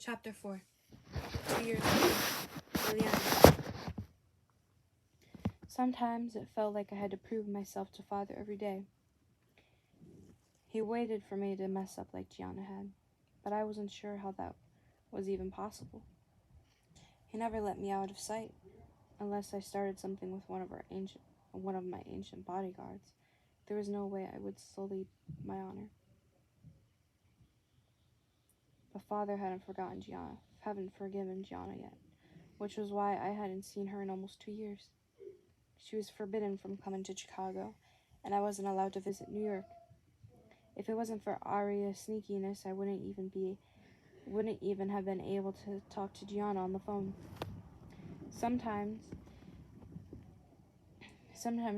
Chapter 4. 2 years later. Liliana. Sometimes it felt like I had to prove myself to Father every day. He waited for me to mess up like Gianna had, but I wasn't sure how that was even possible. He never let me out of sight, unless I started something with one of my ancient bodyguards. There was no way I would sully my honor. But Father hadn't forgiven Gianna yet, which was why I hadn't seen her in almost 2 years. She was forbidden from coming to Chicago, and I wasn't allowed to visit New York. If it wasn't for Aria's sneakiness, I wouldn't even have been able to talk to Gianna on the phone. Sometimes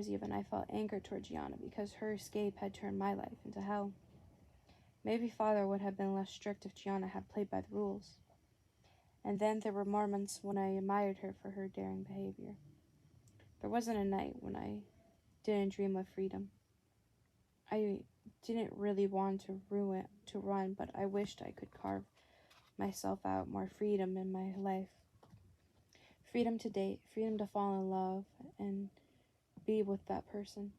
even I felt anger toward Gianna because her escape had turned my life into hell. Maybe Father would have been less strict if Gianna had played by the rules. And then there were moments when I admired her for her daring behavior. There wasn't a night when I didn't dream of freedom. I didn't really want to run, but I wished I could carve myself out more freedom in my life. Freedom to date, freedom to fall in love, and be with that person.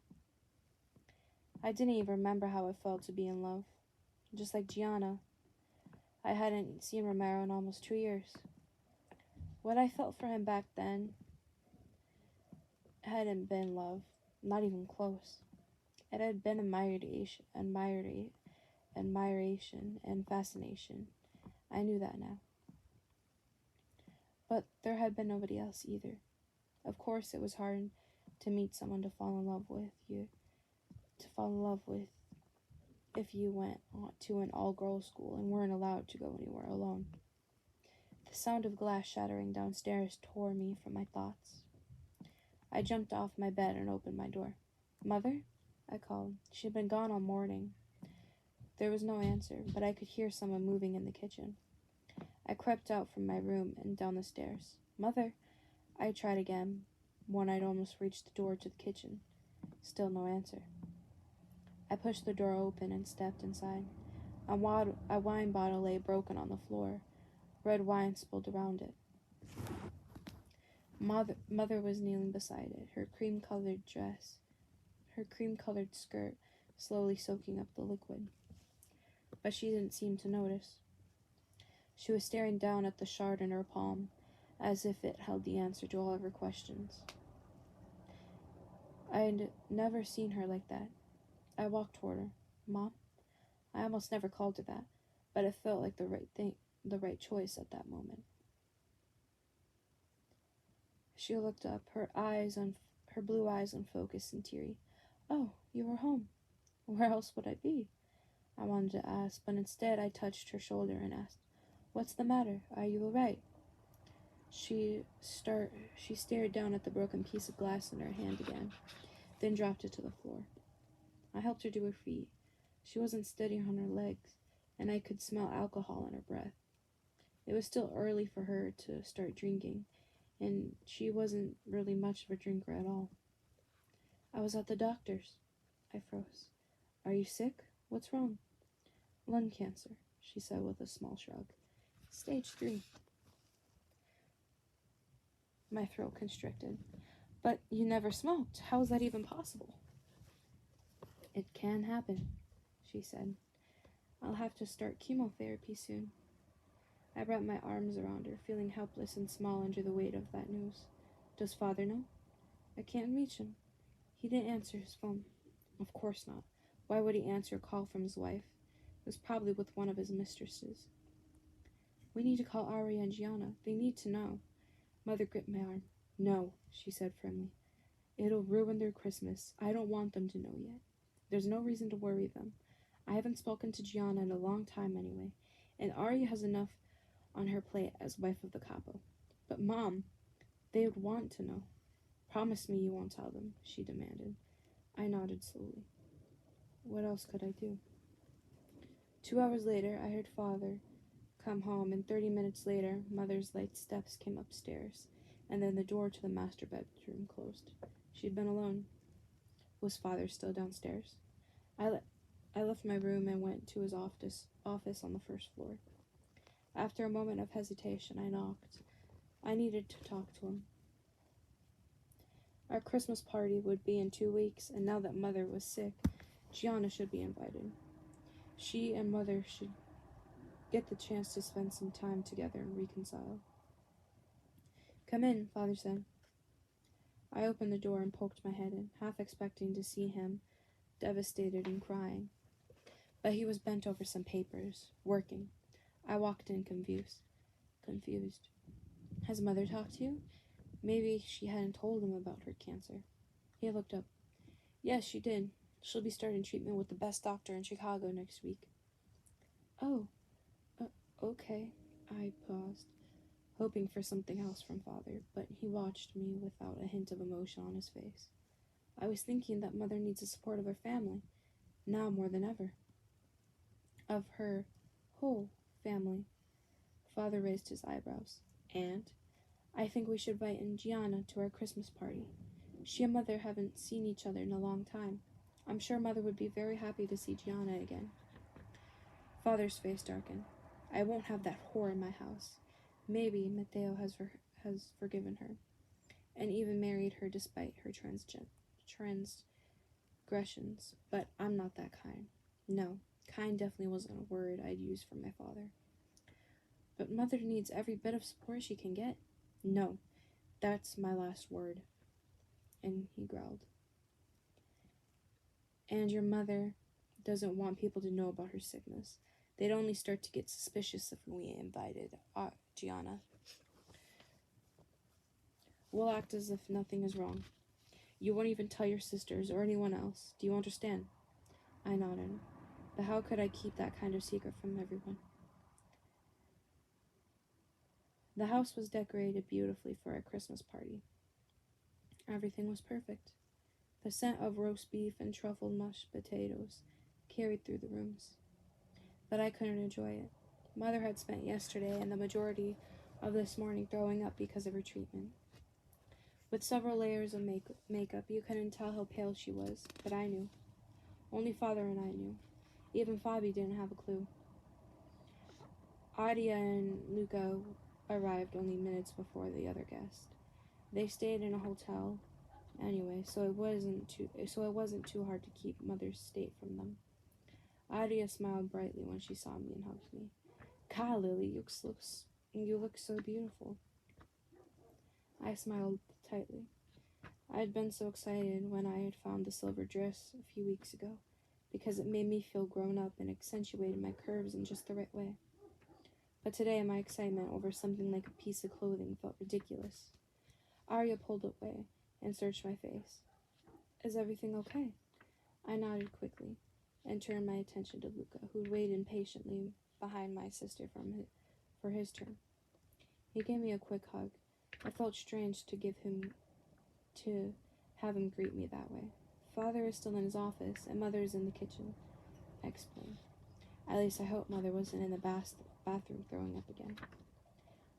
I didn't even remember how it felt to be in love. Just like Gianna, I hadn't seen Romero in almost 2 years. What I felt for him back then hadn't been love, not even close. It had been admiration and fascination. I knew that now. But there had been nobody else either. Of course, it was hard to meet someone to fall in love with if you went to an all-girls school and weren't allowed to go anywhere alone. The sound of glass shattering downstairs tore me from my thoughts. I jumped off my bed and opened my door. "Mother?" I called. She had been gone all morning. There was no answer, but I could hear someone moving in the kitchen. I crept out from my room and down the stairs. "Mother?" I tried again, when I'd almost reached the door to the kitchen. Still no answer. I pushed the door open and stepped inside. A wine bottle lay broken on the floor. Red wine spilled around it. Mother was kneeling beside it, her cream-colored skirt slowly soaking up the liquid. But she didn't seem to notice. She was staring down at the shard in her palm, as if it held the answer to all of her questions. I'd never seen her like that. I walked toward her. "Mom?" I almost never called her that, but it felt like the right choice at that moment. She looked up, her blue eyes unfocused and teary. "Oh, you were home. Where else would I be?" I wanted to ask, but instead I touched her shoulder and asked, "What's the matter? Are you all right?" She stared down at the broken piece of glass in her hand again, then dropped it to the floor. I helped her to her feet. She wasn't steady on her legs, and I could smell alcohol in her breath. It was still early for her to start drinking, and she wasn't really much of a drinker at all. "I was at the doctor's." I froze. "Are you sick? What's wrong?" "Lung cancer," she said with a small shrug. "Stage 3. My throat constricted. "But you never smoked. How is that even possible?" "It can happen," she said. "I'll have to start chemotherapy soon." I wrapped my arms around her, feeling helpless and small under the weight of that news. "Does Father know?" "I can't reach him. He didn't answer his phone." "Of course not. Why would he answer a call from his wife? It was probably with one of his mistresses." "We need to call Aria and Gianna. They need to know." Mother gripped my arm. "No," she said firmly. "It'll ruin their Christmas. I don't want them to know yet. There's no reason to worry them. I haven't spoken to Gianna in a long time anyway, and Aria has enough on her plate as wife of the capo. But Mom, they would want to know. Promise me you won't tell them," she demanded. I nodded slowly. What else could I do? 2 hours later, I heard Father come home, and 30 minutes later, Mother's light steps came upstairs, and then the door to the master bedroom closed. She'd been alone. Was Father still downstairs? I left my room and went to his office on the first floor. After a moment of hesitation, I knocked. I needed to talk to him. Our Christmas party would be in 2 weeks, and now that Mother was sick, Gianna should be invited. She and Mother should get the chance to spend some time together and reconcile. "Come in," Father said. I opened the door and poked my head in, half expecting to see him, devastated and crying. But he was bent over some papers, working. I walked in confused. "Has Mother talked to you?" Maybe she hadn't told him about her cancer. He looked up. "Yes, she did. She'll be starting treatment with the best doctor in Chicago next week." "Oh, okay." I paused, hoping for something else from Father, but he watched me without a hint of emotion on his face. I was thinking that Mother needs the support of her family, now more than ever. Of her whole family. Father raised his eyebrows. "And I think we should invite Gianna to our Christmas party. She and Mother haven't seen each other in a long time. I'm sure Mother would be very happy to see Gianna again." Father's face darkened. "I won't have that whore in my house. Maybe Mateo has forgiven her, and even married her despite her transgressions, but I'm not that kind. No, kind definitely wasn't a word I'd use for my father. But Mother needs every bit of support she can get. No, that's my last word." And he growled. "And your mother doesn't want people to know about her sickness. They'd only start to get suspicious if we invited Gianna. We'll act as if nothing is wrong. You won't even tell your sisters or anyone else. Do you understand?" I nodded. But how could I keep that kind of secret from everyone? The house was decorated beautifully for our Christmas party. Everything was perfect. The scent of roast beef and truffled mashed potatoes carried through the rooms. But I couldn't enjoy it. Mother had spent yesterday and the majority of this morning throwing up because of her treatment. With several layers of makeup, you couldn't tell how pale she was, but I knew. Only Father and I knew. Even Fabi didn't have a clue. Adia and Luca arrived only minutes before the other guest. They stayed in a hotel anyway, so it wasn't too hard to keep Mother's state from them. Adia smiled brightly when she saw me and hugged me. "God, Lily, you look so beautiful." I smiled tightly. I had been so excited when I had found the silver dress a few weeks ago, because it made me feel grown up and accentuated my curves in just the right way. But today my excitement over something like a piece of clothing felt ridiculous. Arya pulled away and searched my face. "Is everything okay?" I nodded quickly and turned my attention to Luca, who waited impatiently behind my sister for his turn. He gave me a quick hug. I felt strange to have him greet me that way. "Father is still in his office, and Mother is in the kitchen," I explained. "At least I hope Mother wasn't in the bathroom throwing up again."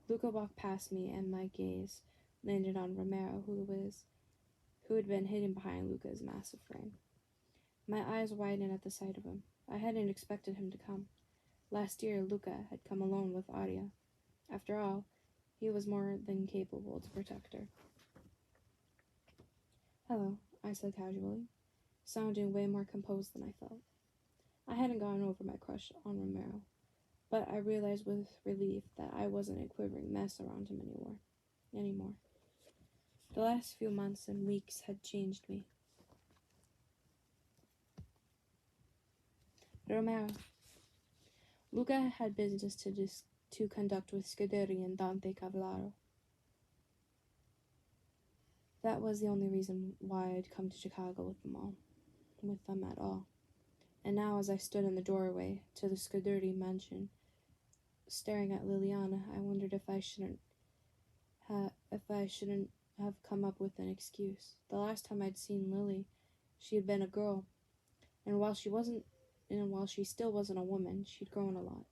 Luca walked past me, and my gaze landed on Romero, who had been hidden behind Luca's massive frame. My eyes widened at the sight of him. I hadn't expected him to come. Last year, Luca had come alone with Adia. After all, he was more than capable to protect her. "Hello," I said casually, sounding way more composed than I felt. I hadn't gotten over my crush on Romero, but I realized with relief that I wasn't a quivering mess around him anymore. The last few months and weeks had changed me. "Romero." Luca had business to conduct with Scuderi and Dante Cavallaro. That was the only reason why I'd come to Chicago with them at all. And now, as I stood in the doorway to the Scuderi mansion, staring at Liliana, I wondered if I shouldn't have come up with an excuse. The last time I'd seen Lily, she had been a girl, and while she still wasn't a woman, she'd grown a lot.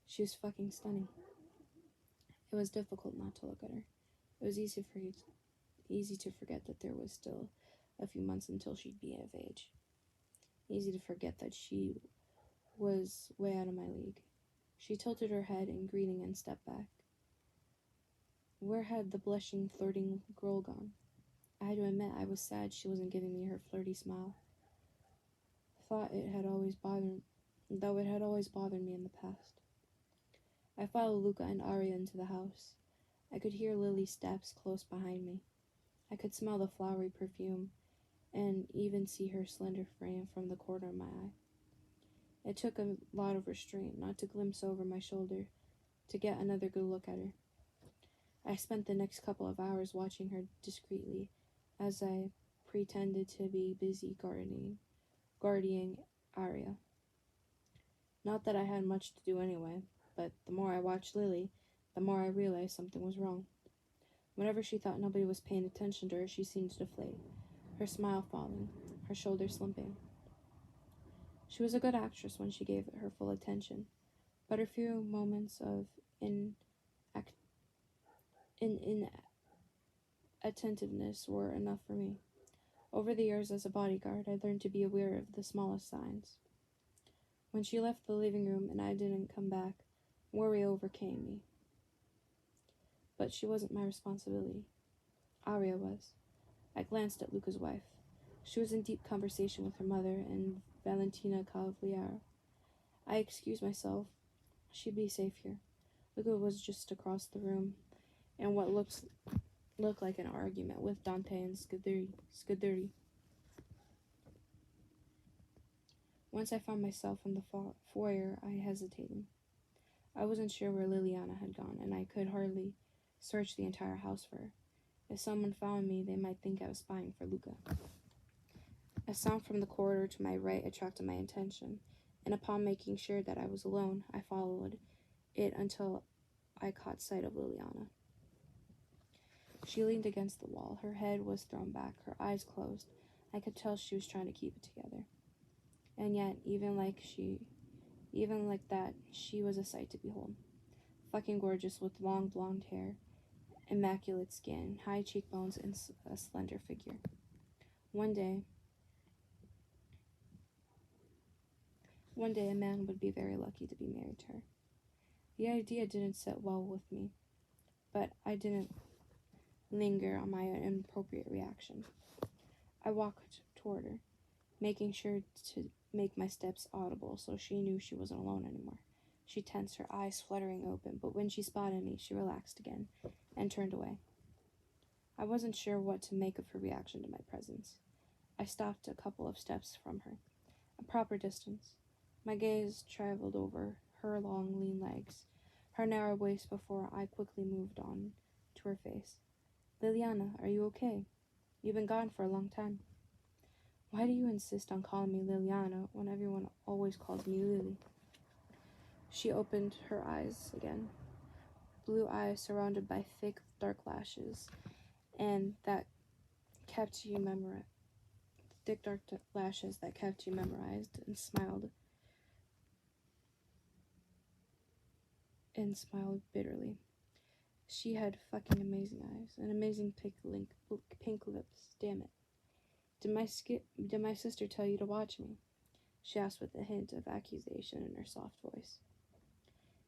She was fucking stunning. It was difficult not to look at her. It was easy to forget that there was still a few months until she'd be of age. Easy to forget that she was way out of my league. She tilted her head in greeting and stepped back. Where had the blushing, flirting girl gone? I had to admit I was sad she wasn't giving me her flirty smile. Though it had always bothered me in the past. I followed Luca and Arya into the house. I could hear Lily's steps close behind me. I could smell the flowery perfume and even see her slender frame from the corner of my eye. It took a lot of restraint not to glimpse over my shoulder to get another good look at her. I spent the next couple of hours watching her discreetly as I pretended to be busy guarding Arya. Not that I had much to do anyway, but the more I watched Lily, the more I realized something was wrong. Whenever she thought nobody was paying attention to her, she seemed to deflate, her smile falling, her shoulders slumping. She was a good actress when she gave it her full attention, but her few moments of inattentiveness were enough for me. Over the years as a bodyguard, I learned to be aware of the smallest signs. When she left the living room and I didn't come back, worry overcame me. But she wasn't my responsibility. Arya was. I glanced at Luca's wife. She was in deep conversation with her mother and Valentina Cavaliero. I excused myself. She'd be safe here. Luca was just across the room, in what looked like an argument with Dante and Scuderi. Once I found myself in the foyer, I hesitated. I wasn't sure where Liliana had gone, and I could hardly search the entire house for her. If someone found me, they might think I was spying for Luca. A sound from the corridor to my right attracted my attention, and upon making sure that I was alone, I followed it until I caught sight of Liliana. She leaned against the wall. Her head was thrown back, her eyes closed. I could tell she was trying to keep it together. And yet, even like that, she was a sight to behold. Fucking gorgeous, with long blonde hair, immaculate skin, high cheekbones, and a slender figure. One day a man would be very lucky to be married to her. The idea didn't sit well with me, but I didn't linger on my inappropriate reaction. I walked toward her, making sure to make my steps audible so she knew she wasn't alone anymore. She tensed, her eyes fluttering open, but when she spotted me, she relaxed again and turned away. I wasn't sure what to make of her reaction to my presence. I stopped a couple of steps from her, a proper distance. My gaze traveled over her long, lean legs, her narrow waist before I quickly moved on to her face. Liliana, are you okay? You've been gone for a long time. Why do you insist on calling me Liliana when everyone always calls me Lily? She opened her eyes again, blue eyes surrounded by thick, dark lashes, and that kept you memorized. Thick, dark lashes that kept you memorized, and smiled bitterly. She had fucking amazing eyes and amazing pink lips. Damn it. Did my sister tell you to watch me? She asked with a hint of accusation in her soft voice.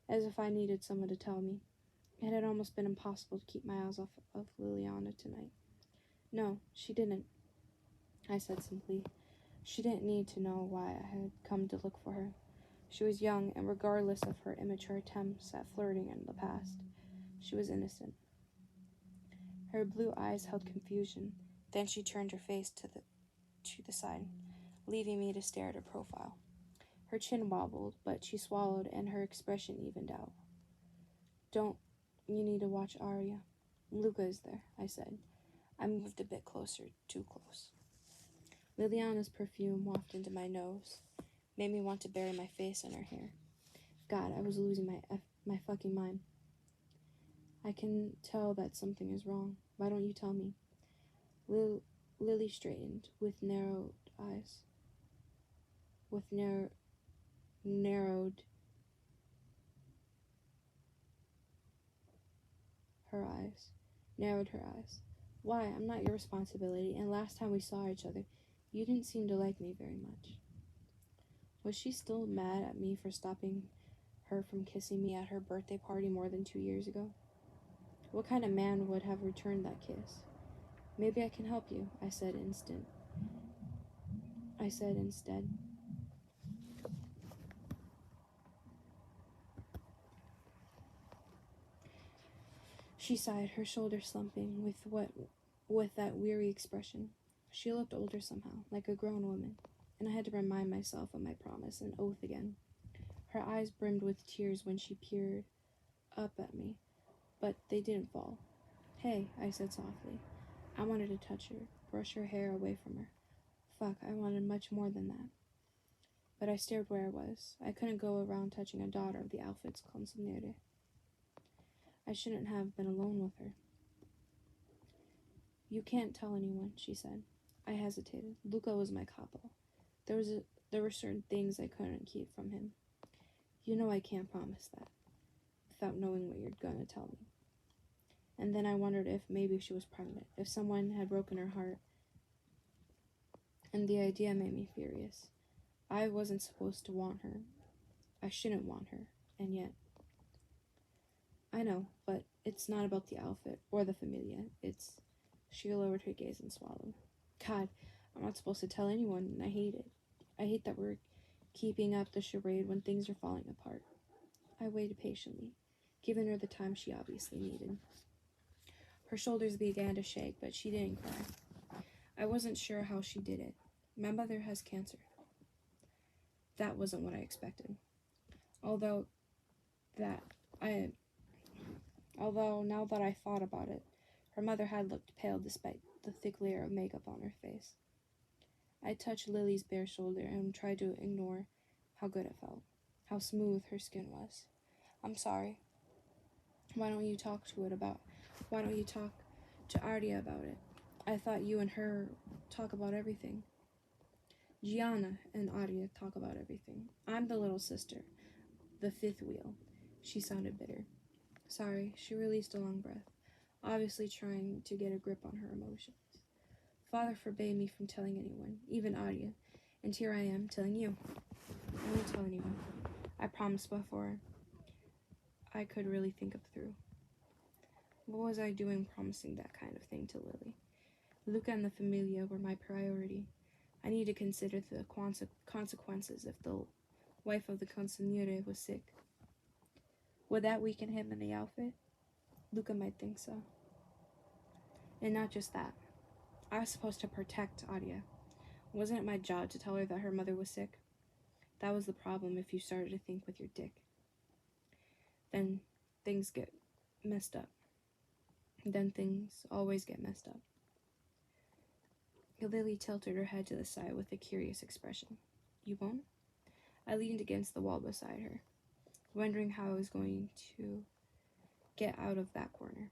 As if I needed someone to tell me. It had almost been impossible to keep my eyes off of Liliana tonight. No, she didn't, I said simply. She didn't need to know why I had come to look for her. She was young, and regardless of her immature attempts at flirting in the past, she was innocent. Her blue eyes held confusion. Then she turned her face to the side, leaving me to stare at her profile. Her chin wobbled, but she swallowed, and her expression evened out. You need to watch Arya. Luca is there, I said. I moved a bit closer, too close. Liliana's perfume wafted into my nose, made me want to bury my face in her hair. God, I was losing my fucking mind. I can tell that something is wrong. Why don't you tell me? Lily straightened, with narrowed eyes. Narrowed her eyes. Why? I'm not your responsibility, and last time we saw each other, you didn't seem to like me very much. Was she still mad at me for stopping Her from kissing me at her birthday party more than 2 years ago? What kind of man would have returned that kiss? Maybe I can help you, I said instead. She sighed, her shoulders slumping with that weary expression. She looked older somehow, like a grown woman, and I had to remind myself of my promise and oath again. Her eyes brimmed with tears when she peered up at me, but they didn't fall. Hey, I said softly. I wanted to touch her, brush her hair away from her. Fuck, I wanted much more than that. But I stared where I was. I couldn't go around touching a daughter of the Alfred's consigliere. I shouldn't have been alone with her. You can't tell anyone, she said. I hesitated. Luca was my capo. There were certain things I couldn't keep from him. You know I can't promise that, without knowing what you're gonna tell me. And then I wondered if maybe she was pregnant, if someone had broken her heart. And the idea made me furious. I wasn't supposed to want her. I shouldn't want her, and yet. I know, but it's not about the outfit or the familia. She lowered her gaze and swallowed. God, I'm not supposed to tell anyone, and I hate it. I hate that we're keeping up the charade when things are falling apart. I waited patiently, giving her the time she obviously needed. Her shoulders began to shake, but she didn't cry. I wasn't sure how she did it. My mother has cancer. That wasn't what I expected. Although now that I thought about it, her mother had looked pale despite the thick layer of makeup on her face. I touched Lily's bare shoulder and tried to ignore how good it felt, how smooth her skin was. I'm sorry. Why don't you talk to Ardia about it? I thought you and her talk about everything. Gianna and Ardia talk about everything. I'm the little sister, the fifth wheel. She sounded bitter. Sorry, she released a long breath, obviously trying to get a grip on her emotions. Father forbade me from telling anyone, even Ardia, and here I am telling you. I won't tell anyone. I promised before I could really think it through. What was I doing promising that kind of thing to Lily? Luca and the Familia were my priority. I need to consider the consequences if the wife of the consigliere was sick. Would that weaken him in the outfit? Luca might think so. And not just that. I was supposed to protect Adia. Wasn't it my job to tell her that her mother was sick? That was the problem if you started to think with your dick. Then things get messed up. Then things always get messed up. Lily tilted her head to the side with a curious expression. You won't? I leaned against the wall beside her, wondering how I was going to get out of that corner.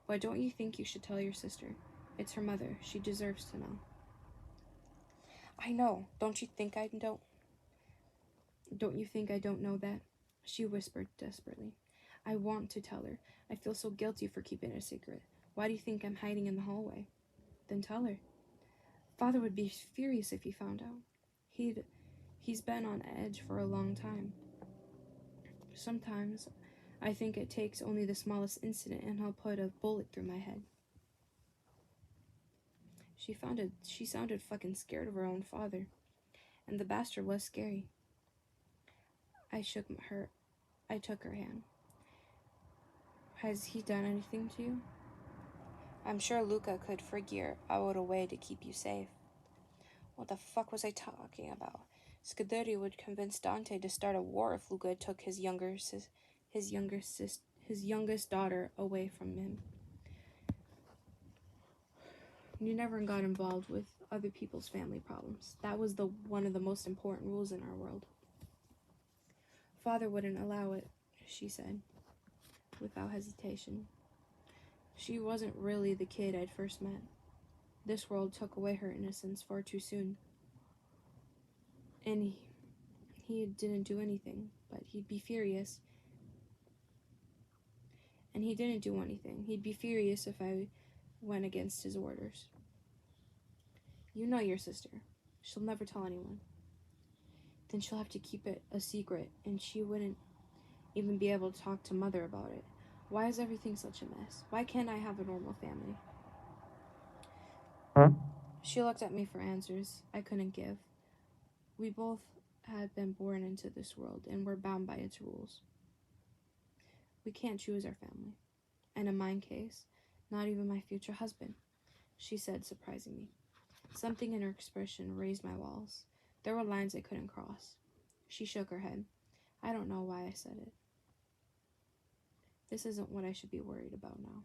Why don't you think you should tell your sister? It's her mother. She deserves to know. I know. Don't you think I don't? Don't you think I don't know that? She whispered desperately. I want to tell her. I feel so guilty for keeping it a secret. Why do you think I'm hiding in the hallway? Then tell her. Father would be furious if he found out. He's been on edge for a long time. Sometimes I think it takes only the smallest incident and he'll put a bullet through my head. She sounded fucking scared of her own father. And the bastard was scary. I took her hand. Has he done anything to you? I'm sure Luca could figure out a way to keep you safe. What the fuck was I talking about? Scuderi would convince Dante to start a war if Luca took his youngest daughter away from him. You never got involved with other people's family problems. That was one of the most important rules in our world. Father wouldn't allow it, she said, without hesitation. She wasn't really the kid I'd first met. This world took away her innocence far too soon. And he didn't do anything, but he'd be furious. And he didn't do anything. He'd be furious if I went against his orders. You know your sister. She'll never tell anyone. then she'll have to keep it a secret, and she wouldn't even be able to talk to Mother about it. Why is everything such a mess? Why can't I have a normal family? She looked at me for answers I couldn't give. We both had been born into this world, and were bound by its rules. We can't choose our family. And in my case, not even my future husband, she said, surprising me. Something in her expression raised my walls. There were lines I couldn't cross. She shook her head. I don't know why I said it. This isn't what I should be worried about now.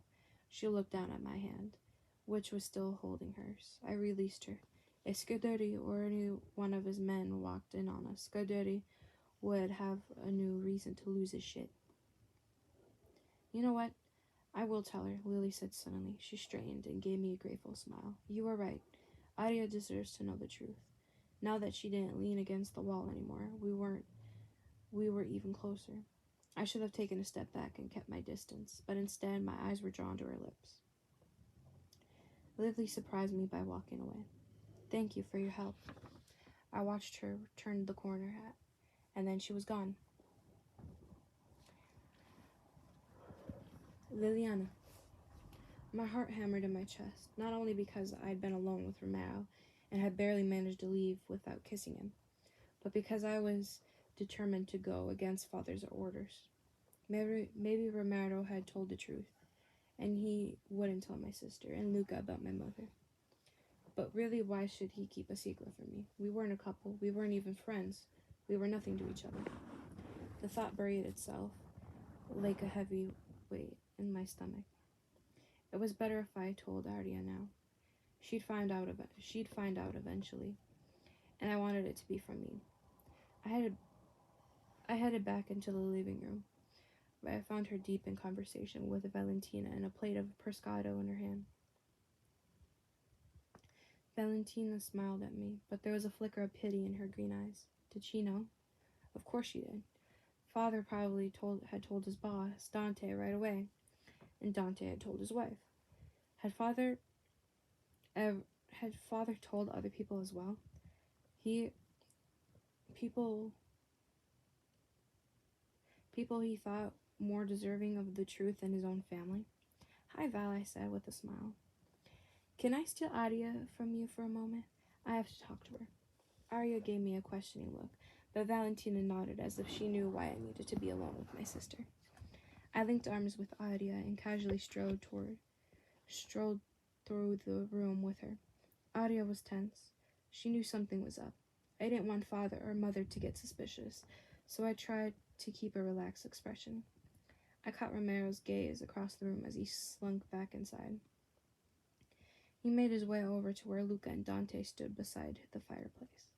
She looked down at my hand, which was still holding hers. I released her. If Scuderi or any one of his men walked in on us, Scuderi would have a new reason to lose his shit. You know what? I will tell her, Lily said suddenly. She straightened and gave me a grateful smile. You were right. Aria deserves to know the truth. Now that she didn't lean against the wall anymore, we were even closer. I should have taken a step back and kept my distance, but instead my eyes were drawn to her lips. Lily surprised me by walking away. Thank you for your help. I watched her turn the corner, and then she was gone. Liliana. My heart hammered in my chest, not only because I'd been alone with Romero and had barely managed to leave without kissing him, but because I was determined to go against Father's orders. Maybe Romero had told the truth, and he wouldn't tell my sister and Luca about my mother. But really, why should he keep a secret from me? We weren't a couple. We weren't even friends. We were nothing to each other. The thought buried itself like a heavy weight in my stomach. It was better if I told Aria now. She'd find out eventually, and I wanted it to be from me. I headed back into the living room, where I found her deep in conversation with Valentina and a plate of pescado in her hand. Valentina smiled at me, but there was a flicker of pity in her green eyes. Did she know? Of course she did. Father probably had told his boss, Dante, right away, and Dante had told his wife. Had Father told other people as well? People he thought more deserving of the truth than his own family? Hi, Val, I said with a smile. Can I steal Aria from you for a moment? I have to talk to her. Aria gave me a questioning look, but Valentina nodded as if she knew why I needed to be alone with my sister. I linked arms with Aria and casually strolled through the room with her. Aria was tense. She knew something was up. I didn't want Father or Mother to get suspicious, so I tried to keep a relaxed expression. I caught Romero's gaze across the room as he slunk back inside. He made his way over to where Luca and Dante stood beside the fireplace,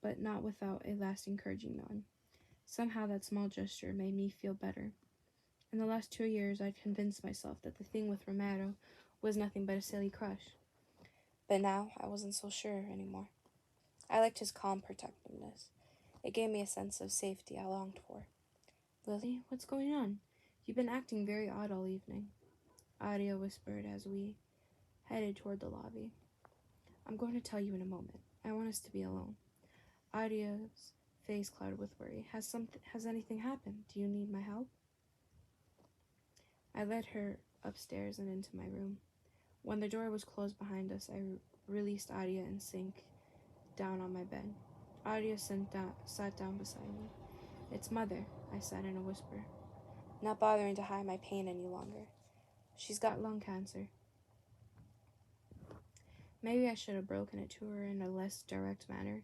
but not without a last encouraging nod. Somehow that small gesture made me feel better. In the last 2 years, I'd convinced myself that the thing with Romero was nothing but a silly crush. But now, I wasn't so sure anymore. I liked his calm protectiveness. It gave me a sense of safety I longed for. Lily, what's going on? You've been acting very odd all evening, Aria whispered as we headed toward the lobby. I'm going to tell you in a moment. I want us to be alone. Aria's face clouded with worry. Has anything happened? Do you need my help? I led her upstairs and into my room. When the door was closed behind us, I released Aria and sank down on my bed. Aria sat down beside me. It's Mother, I said in a whisper, not bothering to hide my pain any longer. She's got lung cancer. Maybe I should have broken it to her in a less direct manner,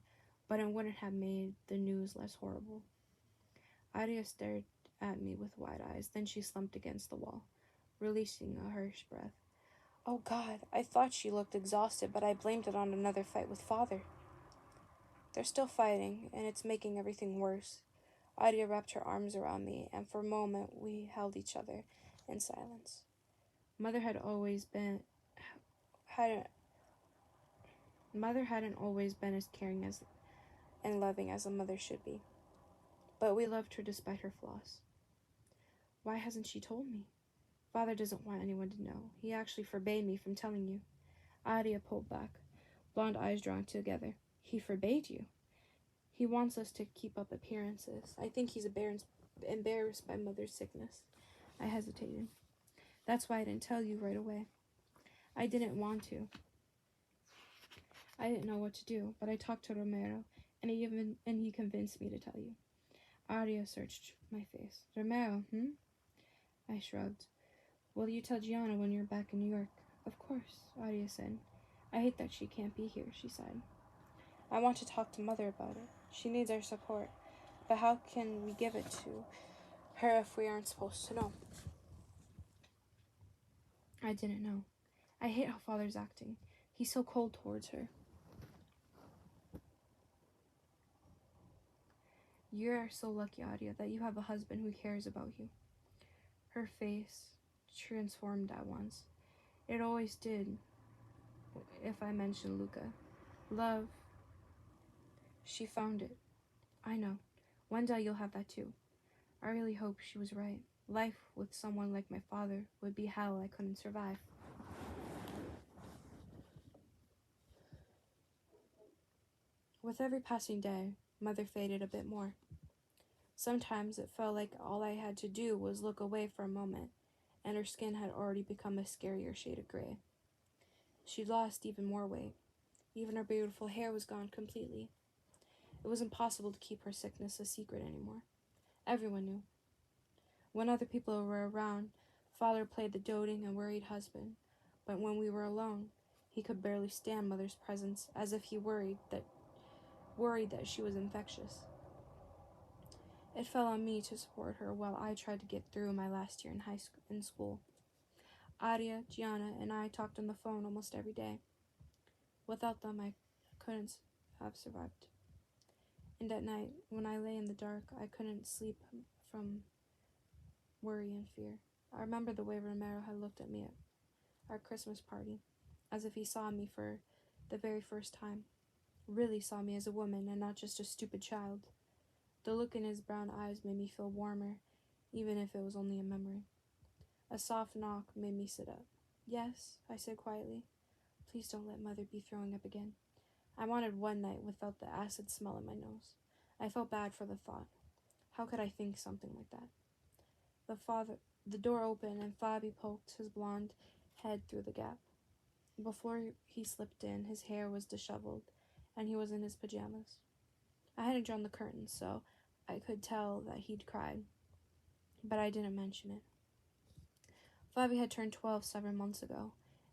but it wouldn't have made the news less horrible. Aria stared at me with wide eyes, then she slumped against the wall, releasing a harsh breath. Oh God, I thought she looked exhausted, but I blamed it on another fight with Father. They're still fighting, and it's making everything worse. Aria wrapped her arms around me, and for a moment we held each other in silence. Mother hadn't always been as caring and loving as a mother should be. But we loved her despite her flaws. Why hasn't she told me? Father doesn't want anyone to know. He actually forbade me from telling you. Aria pulled back, blonde eyes drawn together. He forbade you? He wants us to keep up appearances. I think he's embarrassed by Mother's sickness. I hesitated. That's why I didn't tell you right away. I didn't want to. I didn't know what to do, but I talked to Romero, and he convinced me to tell you. Aria searched my face. Romero, I shrugged. Will you tell Gianna when you're back in New York? Of course, Aria said. I hate that she can't be here, she sighed. I want to talk to Mother about it. She needs our support. But how can we give it to her if we aren't supposed to know? I didn't know. I hate how Father's acting. He's so cold towards her. You're so lucky, Aria, that you have a husband who cares about you. Her face transformed at once. It always did if I mentioned Luca. Love. She found it. I know. One day you'll have that too. I really hope she was right. Life with someone like my father would be hell I couldn't survive. With every passing day, Mother faded a bit more. Sometimes it felt like all I had to do was look away for a moment, and her skin had already become a scarier shade of gray. She'd lost even more weight. Even her beautiful hair was gone completely. It was impossible to keep her sickness a secret anymore. Everyone knew. When other people were around, Father played the doting and worried husband, but when we were alone, he could barely stand Mother's presence, as if he worried that she was infectious. It fell on me to support her while I tried to get through my last year in school. Aria, Gianna, and I talked on the phone almost every day. Without them, I couldn't have survived. And at night, when I lay in the dark, I couldn't sleep from worry and fear. I remember the way Romero had looked at me at our Christmas party, as if he saw me for the very first time, really saw me as a woman and not just a stupid child. The look in his brown eyes made me feel warmer, even if it was only a memory. A soft knock made me sit up. Yes, I said quietly. Please don't let Mother be throwing up again. I wanted one night without the acid smell in my nose. I felt bad for the thought. How could I think something like that? The door opened and Fabi poked his blonde head through the gap. Before he slipped in, his hair was disheveled, and he was in his pajamas. I hadn't drawn the curtains, so I could tell that he'd cried, but I didn't mention it. Fabi had turned 12 several months ago,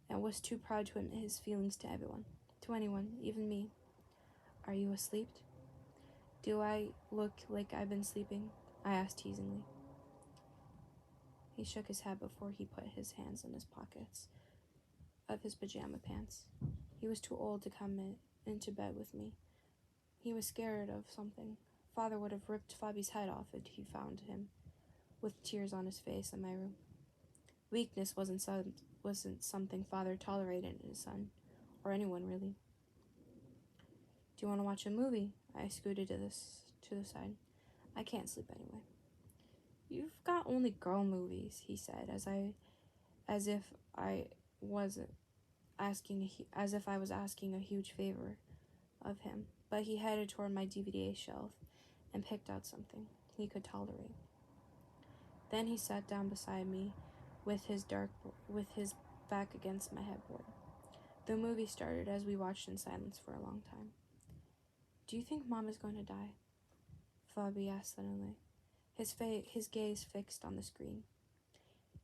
and was too proud to admit his feelings to anyone, even me. Are you asleep? Do I look like I've been sleeping? I asked teasingly. He shook his head before he put his hands in his pockets of his pajama pants. He was too old to come into bed with me. He was scared of something. Father would have ripped Fabi's head off if he found him, with tears on his face in my room. Weakness wasn't something Father tolerated in his son, or anyone really. Do you want to watch a movie? I scooted to the side. I can't sleep anyway. You've got only girl movies, he said, as if I was asking a huge favor of him. But he headed toward my DVD shelf and picked out something he could tolerate. Then he sat down beside me with his back against my headboard. The movie started as we watched in silence for a long time. Do you think Mom is going to die? Fabi asked suddenly, his gaze fixed on the screen.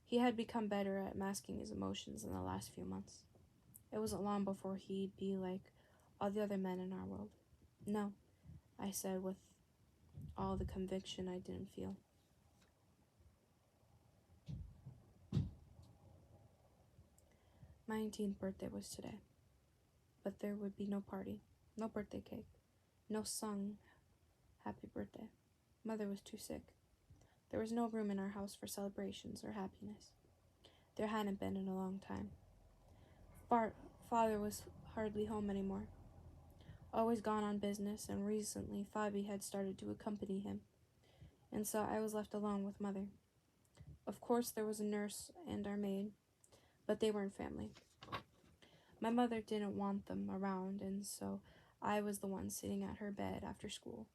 He had become better at masking his emotions in the last few months. It wasn't long before he'd be like all the other men in our world. No, I said with all the conviction I didn't feel. My 19th birthday was today, but there would be no party, no birthday cake, no sung happy birthday. Mother was too sick. There was no room in our house for celebrations or happiness. There hadn't been in a long time. Father was hardly home anymore. Always gone on business, and recently Fabi had started to accompany him, and so I was left alone with Mother. Of course, there was a nurse and our maid, but they weren't family. My mother didn't want them around, and so I was the one sitting at her bed after school,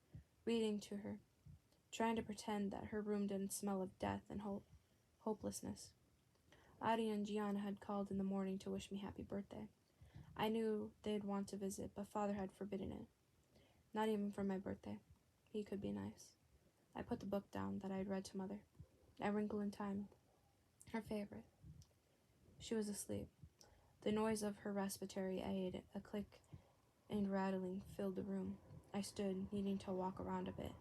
reading to her, trying to pretend that her room didn't smell of death and hopelessness. Adi and Gianna had called in the morning to wish me happy birthday. I knew they'd want to visit, but Father had forbidden it. Not even for my birthday. He could be nice. I put the book down that I'd read to Mother. A Wrinkle in Time, her favorite. She was asleep. The noise of her respiratory aid, a click and rattling, filled the room. I stood, needing to walk around a bit.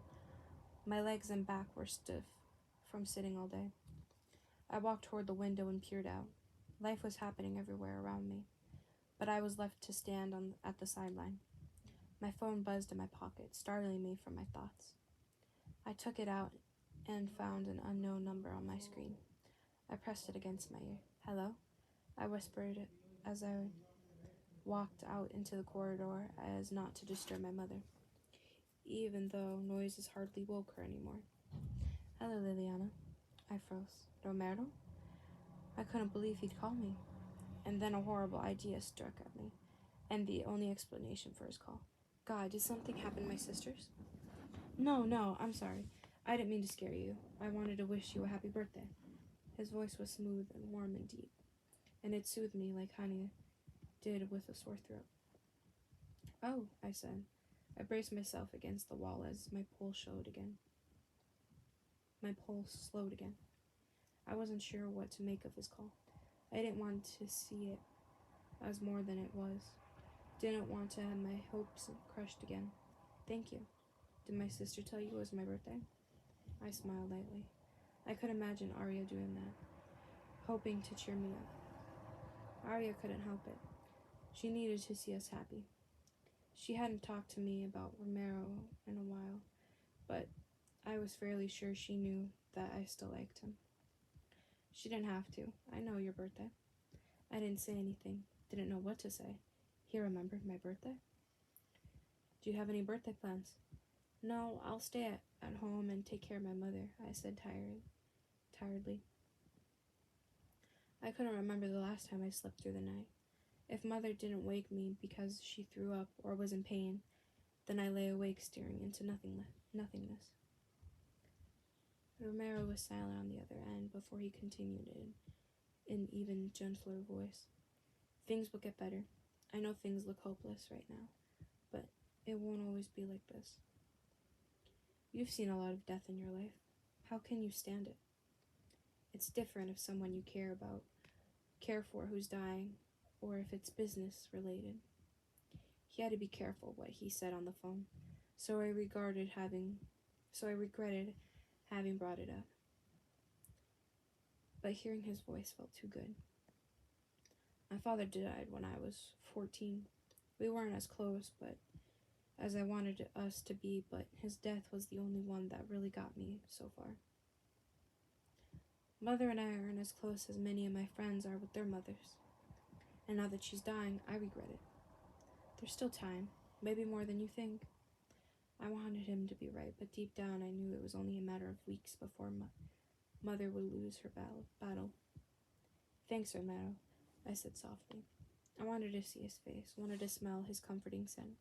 My legs and back were stiff from sitting all day. I walked toward the window and peered out. Life was happening everywhere around me, but I was left to stand at the sideline. My phone buzzed in my pocket, startling me from my thoughts. I took it out and found an unknown number on my screen. I pressed it against my ear. "Hello?" I whispered it as I walked out into the corridor as not to disturb my mother, even though noises hardly woke her anymore. "Hello, Liliana." I froze. "Romero?" I couldn't believe he'd call me. And then a horrible idea struck at me, and the only explanation for his call. "God, did something happen to my sisters?" No, I'm sorry. I didn't mean to scare you. I wanted to wish you a happy birthday." His voice was smooth and warm and deep, and it soothed me like honey did with a sore throat. "Oh," I said. I braced myself against the wall as my pulse slowed again. I wasn't sure what to make of his call. I didn't want to see it as more than it was. Didn't want to have my hopes crushed again. "Thank you. Did my sister tell you it was my birthday?" I smiled lightly. I could imagine Arya doing that, hoping to cheer me up. Arya couldn't help it. She needed to see us happy. She hadn't talked to me about Romero in a while, but I was fairly sure she knew that I still liked him. She didn't have to. "I know your birthday." I didn't say anything, didn't know what to say. He remembered my birthday? "Do you have any birthday plans?" "No, I'll stay at home and take care of my mother," I said tiredly. I couldn't remember the last time I slept through the night. If Mother didn't wake me because she threw up or was in pain, then I lay awake staring into nothingness. Romero was silent on the other end before he continued in an even gentler voice. "Things will get better. I know things look hopeless right now, but it won't always be like this. You've seen a lot of death in your life. How can you stand it? It's different if someone you care for who's dying, or if it's business related." He had to be careful what he said on the phone, so I regretted having brought it up. But hearing his voice felt too good. "My father died when I was 14. We weren't as close, but as I wanted us to be, but his death was the only one that really got me so far. Mother and I aren't as close as many of my friends are with their mothers. And now that she's dying, I regret it. There's still time, maybe more than you think." I wanted him to be right, but deep down I knew it was only a matter of weeks before Mother would lose her battle. "Thanks, Romero," I said softly. I wanted to see his face, wanted to smell his comforting scent.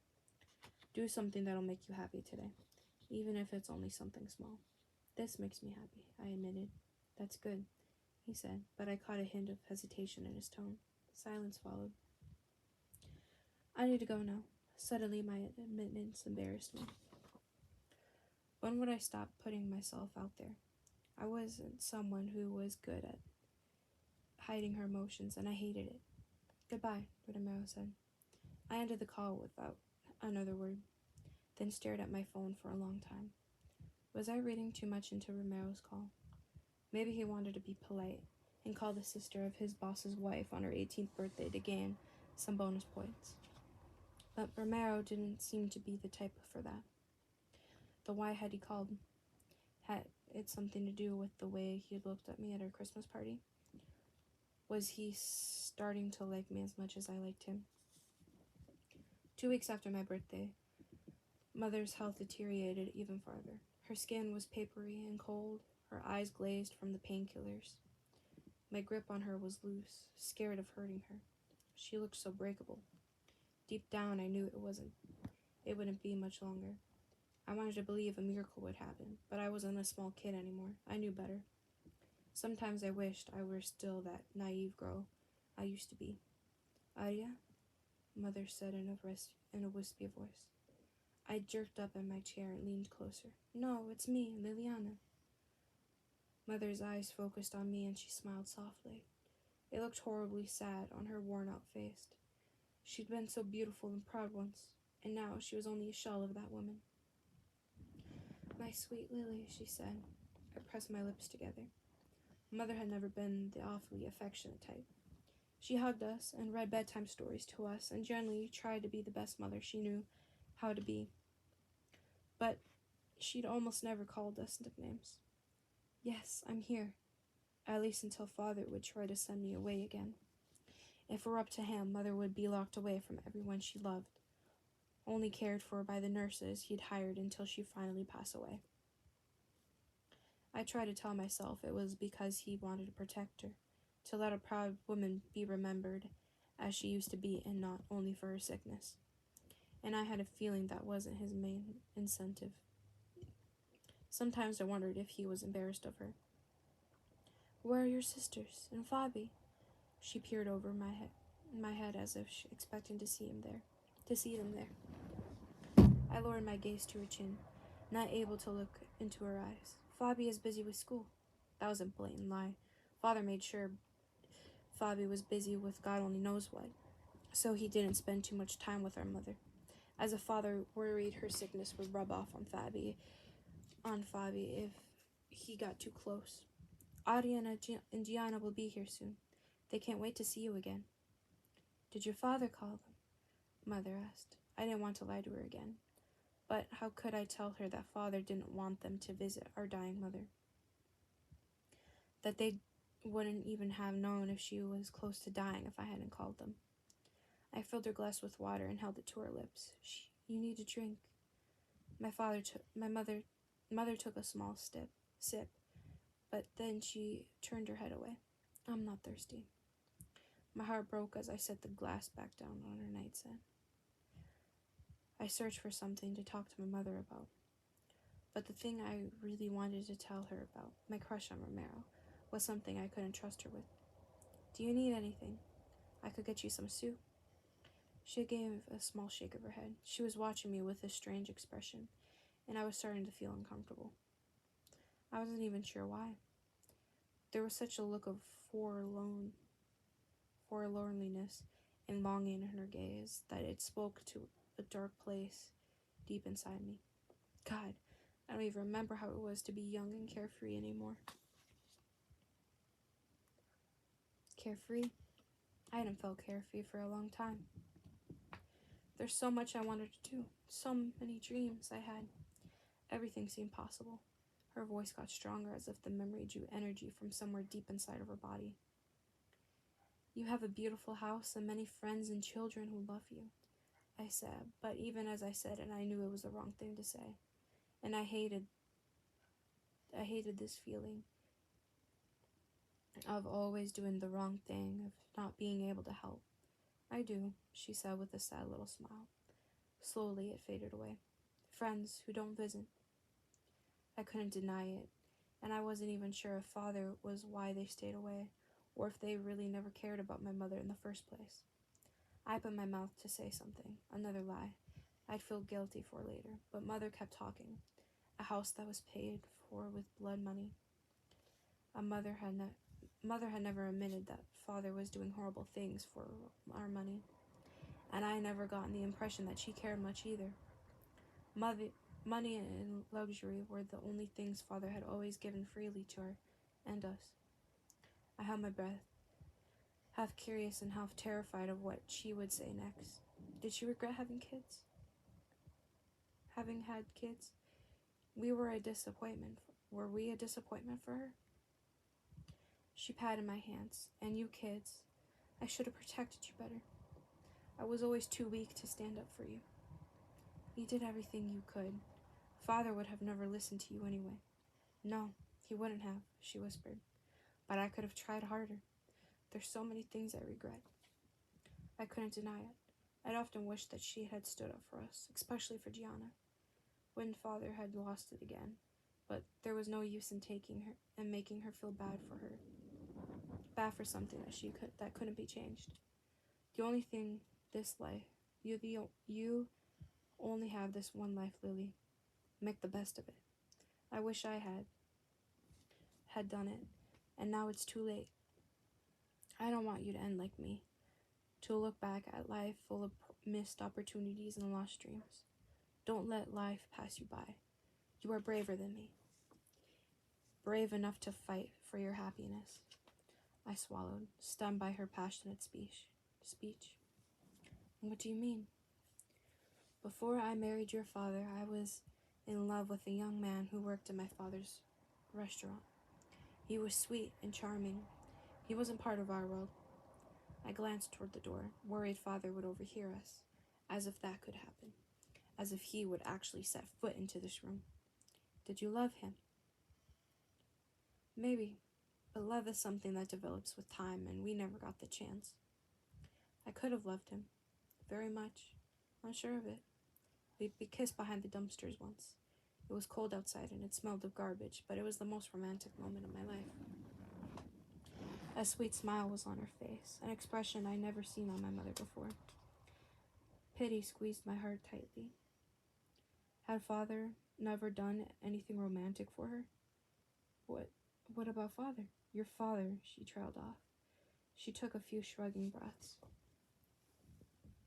"Do something that'll make you happy today, even if it's only something small." "This makes me happy," I admitted. "That's good," he said, but I caught a hint of hesitation in his tone. Silence followed. I need to go now. Suddenly my admittance embarrassed me. When would I stop putting myself out there? I wasn't someone who was good at hiding her emotions, and I hated it. "Goodbye," Romero said. I ended the call without another word, then stared at my phone for a long time. Was I reading too much into Romero's call? Maybe he wanted to be polite and call the sister of his boss's wife on her 18th birthday to gain some bonus points. But Romero didn't seem to be the type for that. But why had he called? Had it something to do with the way he had looked at me at our Christmas party? Was he starting to like me as much as I liked him? 2 weeks after my birthday, Mother's health deteriorated even farther. Her skin was papery and cold, her eyes glazed from the painkillers. My grip on her was loose, scared of hurting her. She looked so breakable. Deep down, I knew it wasn't. it wouldn't be much longer. I wanted to believe a miracle would happen, but I wasn't a small kid anymore. I knew better. Sometimes I wished I were still that naive girl I used to be. Arya? Mother said in a wispy voice. I jerked up in my chair and leaned closer. No, it's me, Liliana. Mother's eyes focused on me and she smiled softly. It looked horribly sad on her worn-out face. She'd been so beautiful and proud once, and now she was only a shell of that woman. My sweet Lily, she said. I pressed my lips together. Mother had never been the awfully affectionate type. She hugged us and read bedtime stories to us and generally tried to be the best mother she knew how to be. But she'd almost never called us nicknames. Yes, I'm here. At least until Father would try to send me away again. If it were up to him, Mother would be locked away from everyone she loved, only cared for by the nurses he'd hired until she finally passed away. I tried to tell myself it was because he wanted to protect her, to let a proud woman be remembered as she used to be and not only for her sickness. And I had a feeling that wasn't his main incentive. Sometimes I wondered if he was embarrassed of her. Where are your sisters and Fabi? She peered over my head as if expecting to see them there. I lowered my gaze to her chin, not able to look into her eyes. Fabi is busy with school. That was a blatant lie. Father made sure Fabi was busy with God only knows what, so he didn't spend too much time with our mother, as a father worried her sickness would rub off on Fabi if he got too close. Adia and Gianna will be here soon. They can't wait to see you again. Did your father call them? Mother asked. I didn't want to lie to her again. But how could I tell her that Father didn't want them to visit our dying mother? That they wouldn't even have known if she was close to dying if I hadn't called them. I filled her glass with water and held it to her lips. You need a drink. My mother took a small sip, but then she turned her head away. I'm not thirsty. My heart broke as I set the glass back down on her nightstand. I searched for something to talk to my mother about. But the thing I really wanted to tell her about, my crush on Romero, was something I couldn't trust her with. Do you need anything? I could get you some soup. She gave a small shake of her head. She was watching me with a strange expression, and I was starting to feel uncomfortable. I wasn't even sure why. There was such a look of forlornliness and longing in her gaze that it spoke to a dark place deep inside me. God, I don't even remember how it was to be young and carefree anymore. Carefree? I hadn't felt carefree for a long time. There's so much I wanted to do, so many dreams I had. Everything seemed possible. Her voice got stronger as if the memory drew energy from somewhere deep inside of her body. You have a beautiful house and many friends and children who love you, I said, but even as I said it, I knew it was the wrong thing to say. And I hated this feeling of always doing the wrong thing, of not being able to help. I do, she said with a sad little smile. Slowly it faded away. Friends who don't visit. I couldn't deny it, and I wasn't even sure if Father was why they stayed away, or if they really never cared about my mother in the first place. I opened my mouth to say something, another lie I'd feel guilty for later, but Mother kept talking. A house that was paid for with blood money. Mother had never admitted that Father was doing horrible things for our money, and I had never gotten the impression that she cared much either. Money and luxury were the only things Father had always given freely to her and us. I held my breath, half curious and half terrified of what she would say next. Did she regret having had kids? Were we a disappointment for her? She patted my hands. And you kids, I should have protected you better. I was always too weak to stand up for you. You did everything you could. Father would have never listened to you anyway. No, he wouldn't have, she whispered. But I could have tried harder. There's so many things I regret. I couldn't deny it. I'd often wished that she had stood up for us, especially for Gianna, when Father had lost it again. But there was no use in taking her and making her feel bad for something that couldn't be changed. The only thing, this life, you only have this one life, Lily. Make the best of it. I wish I had done it, and now it's too late. I don't want you to end like me, to look back at life full of missed opportunities and lost dreams. Don't let life pass you by. You are braver than me. Brave enough to fight for your happiness. I swallowed, stunned by her passionate speech. What do you mean? Before I married your father, I was in love with a young man who worked in my father's restaurant. He was sweet and charming. He wasn't part of our world. I glanced toward the door, worried Father would overhear us, as if that could happen, as if he would actually set foot into this room. Did you love him? Maybe, but love is something that develops with time, and we never got the chance. I could have loved him, very much. I'm sure of it. We kissed behind the dumpsters once. It was cold outside and it smelled of garbage, but it was the most romantic moment of my life. A sweet smile was on her face, an expression I'd never seen on my mother before. Pity squeezed my heart tightly. Had Father never done anything romantic for her? What about Father? Your father, she trailed off. She took a few shrugging breaths.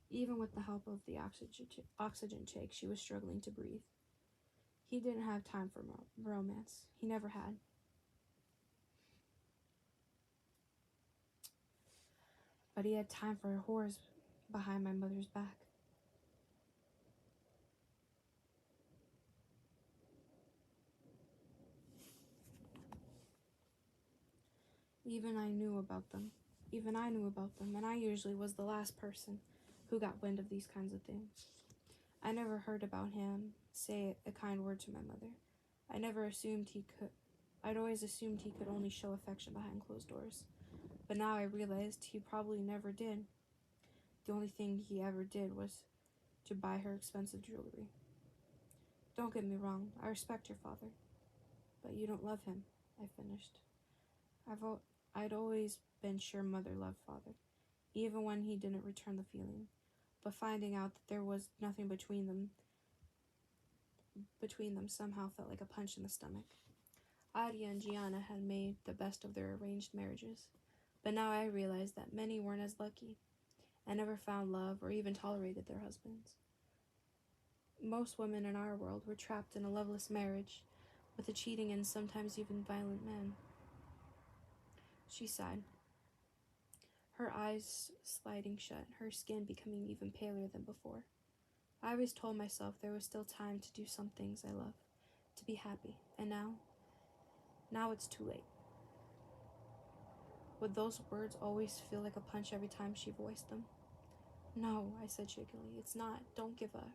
Even with the help of the oxygen tank, she was struggling to breathe. He didn't have time for romance. He never had. But he had time for whores behind my mother's back. Even I knew about them, and I usually was the last person who got wind of these kinds of things. I never heard about him say a kind word to my mother. I'd always assumed he could only show affection behind closed doors. But now I realized he probably never did. The only thing he ever did was to buy her expensive jewelry. Don't get me wrong, I respect your father. But you don't love him, I finished. I'd always been sure Mother loved Father, even when he didn't return the feeling. But finding out that there was nothing between them somehow felt like a punch in the stomach. Adia and Gianna had made the best of their arranged marriages, but now I realized that many weren't as lucky and never found love or even tolerated their husbands. Most women in our world were trapped in a loveless marriage with a cheating and sometimes even violent man. She sighed, her eyes sliding shut, her skin becoming even paler than before. I always told myself there was still time to do some things I love, to be happy, and now it's too late. Would those words always feel like a punch every time she voiced them? No, I said shakily, it's not. Don't give up.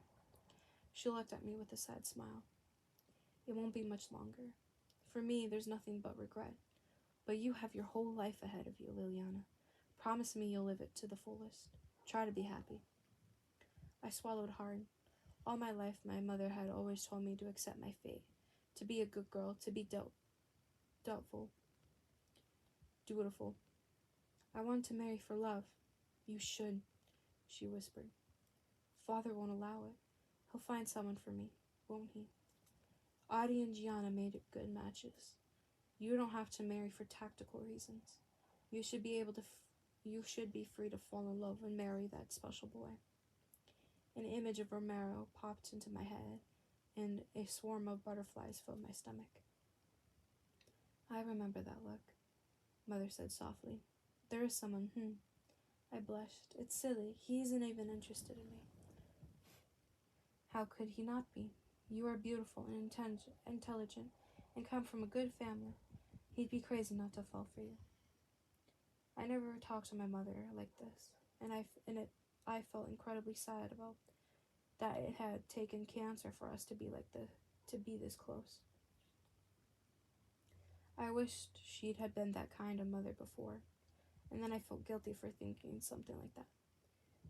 She looked at me with a sad smile. It won't be much longer. For me, there's nothing but regret. But you have your whole life ahead of you, Liliana. Promise me you'll live it to the fullest. Try to be happy. I swallowed hard. All my life, my mother had always told me to accept my fate, to be a good girl, to be dutiful. I wanted to marry for love. You should, she whispered. Father won't allow it. He'll find someone for me, won't he? Audie and Gianna made good matches. You don't have to marry for tactical reasons. You should be free to fall in love and marry that special boy. An image of Romero popped into my head, and a swarm of butterflies filled my stomach. I remember that look, Mother said softly. There is someone, I blushed. It's silly. He isn't even interested in me. How could he not be? You are beautiful and intelligent and come from a good family. He'd be crazy not to fall for you. I never talked to my mother like this, and I felt incredibly sad about that it had taken cancer for us to be this close. I wished she'd had been that kind of mother before, and then I felt guilty for thinking something like that.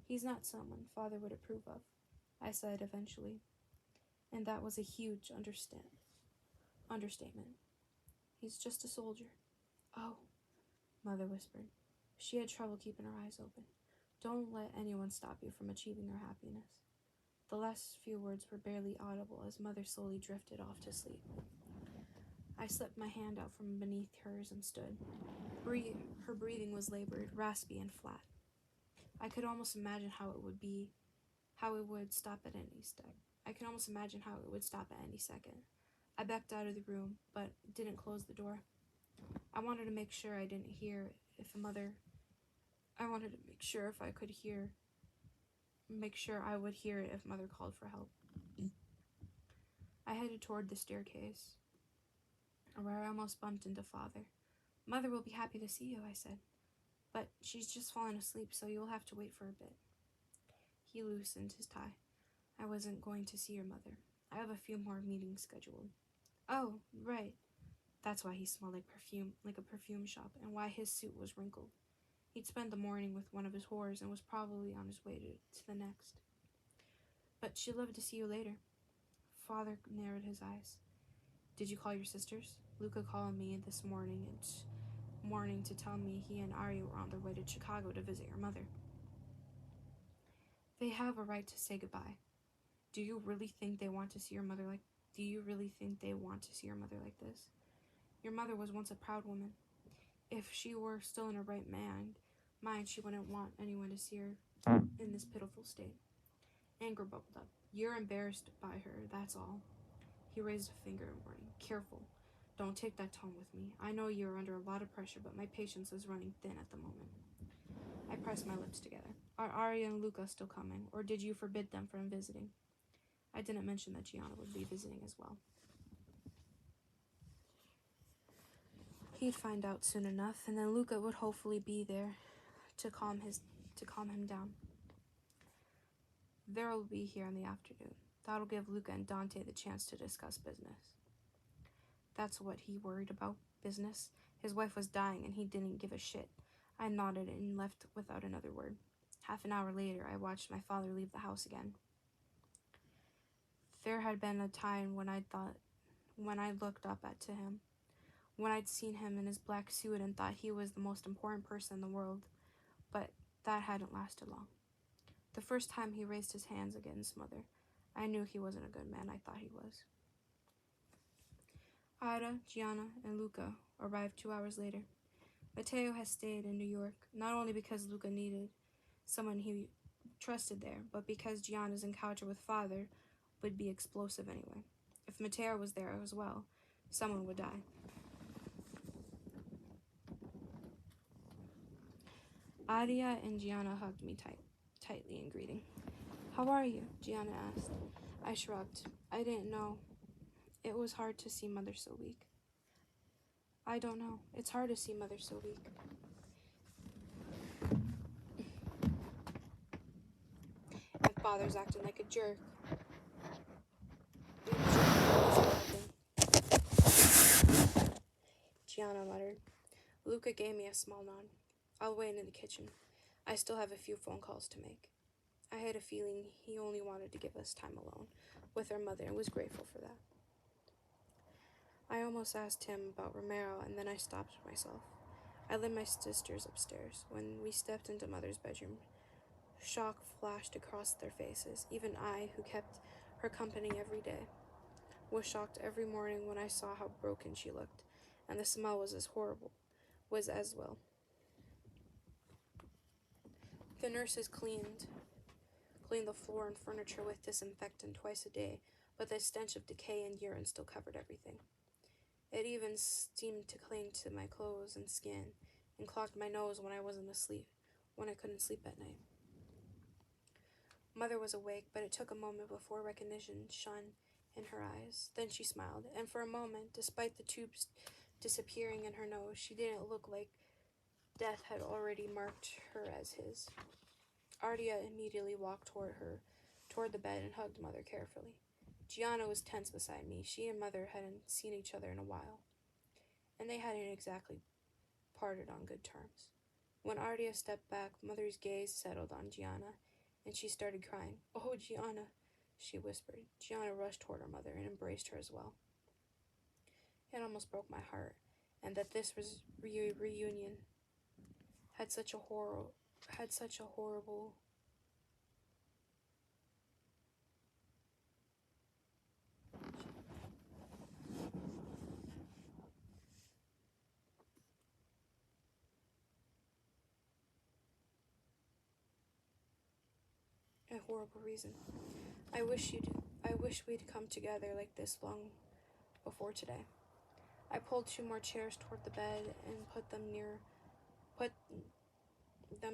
He's not someone Father would approve of, I said eventually, and that was a huge understatement. He's just a soldier. Oh, Mother whispered. She had trouble keeping her eyes open. Don't let anyone stop you from achieving your happiness. The last few words were barely audible as Mother slowly drifted off to sleep. I slipped my hand out from beneath hers and stood. Her breathing was labored, raspy, and flat. I could almost imagine how it would stop at any step. I could almost imagine how it would stop at any second. I backed out of the room, but didn't close the door. I wanted to make sure I didn't hear if I wanted to make sure if I could make sure I would hear it if Mother called for help. I headed toward the staircase, where I almost bumped into Father. Mother will be happy to see you, I said. But she's just fallen asleep, so you'll have to wait for a bit. He loosened his tie. I wasn't going to see your mother. I have a few more meetings scheduled. Oh, right. That's why he smelled like a perfume shop, and why his suit was wrinkled. He'd spent the morning with one of his whores and was probably on his way to the next. But she'd love to see you later. Father narrowed his eyes. Did you call your sisters? Luca called me this morning to tell me he and Ari were on their way to Chicago to visit your mother. They have a right to say goodbye. Do you really think they want to see your mother like this? Your mother was once a proud woman. If she were still in her right mind, she wouldn't want anyone to see her in this pitiful state. Anger bubbled up. You're embarrassed by her, that's all. He raised a finger in warning. Careful. Don't take that tone with me. I know you're under a lot of pressure, but my patience is running thin at the moment. I pressed my lips together. Are Arya and Luca still coming, or did you forbid them from visiting? I didn't mention that Gianna would be visiting as well. He'd find out soon enough, and then Luca would hopefully be there to calm him down. Vera will be here in the afternoon. That'll give Luca and Dante the chance to discuss business. That's what he worried about, business. His wife was dying and he didn't give a shit. I nodded and left without another word. Half an hour later, I watched my father leave the house again. There had been a time when I looked up to him, when I'd seen him in his black suit and thought he was the most important person in the world, but that hadn't lasted long. The first time he raised his hands against Mother, I knew he wasn't a good man I thought he was. Ada, Gianna, and Luca arrived 2 hours later. Matteo had stayed in New York, not only because Luca needed someone he trusted there, but because Gianna's encounter with Father would be explosive anyway. If Matteo was there as well, someone would die. Adia and Gianna hugged me tightly in greeting. How are you? Gianna asked. I shrugged. I didn't know. It was hard to see Mother so weak. I don't know. It's hard to see Mother so weak. And Father's acting like a jerk. Gianna muttered. Luca gave me a small nod. I'll wait in the kitchen. I still have a few phone calls to make. I had a feeling he only wanted to give us time alone with our mother and was grateful for that. I almost asked him about Romero, and then I stopped myself. I led my sisters upstairs. When we stepped into Mother's bedroom, shock flashed across their faces. Even I, who kept her company every day, was shocked every morning when I saw how broken she looked, and the smell was as well. The nurses cleaned the floor and furniture with disinfectant twice a day, but the stench of decay and urine still covered everything. It even seemed to cling to my clothes and skin, and clogged my nose when I couldn't sleep at night. Mother was awake, but it took a moment before recognition shone in her eyes. Then she smiled, and for a moment, despite the tubes disappearing in her nose, she didn't look like death had already marked her as his. Ardia immediately walked toward the bed and hugged Mother carefully. Gianna was tense beside me. She and Mother hadn't seen each other in a while, and they hadn't exactly parted on good terms. When Ardia stepped back, Mother's gaze settled on Gianna, and she started crying. "Oh, Gianna," she whispered. Gianna rushed toward her mother and embraced her as well. It almost broke my heart, and that this was reunion had such a horrible. A horrible reason. I wish we'd come together like this long before today. I pulled 2 more chairs toward the bed and put them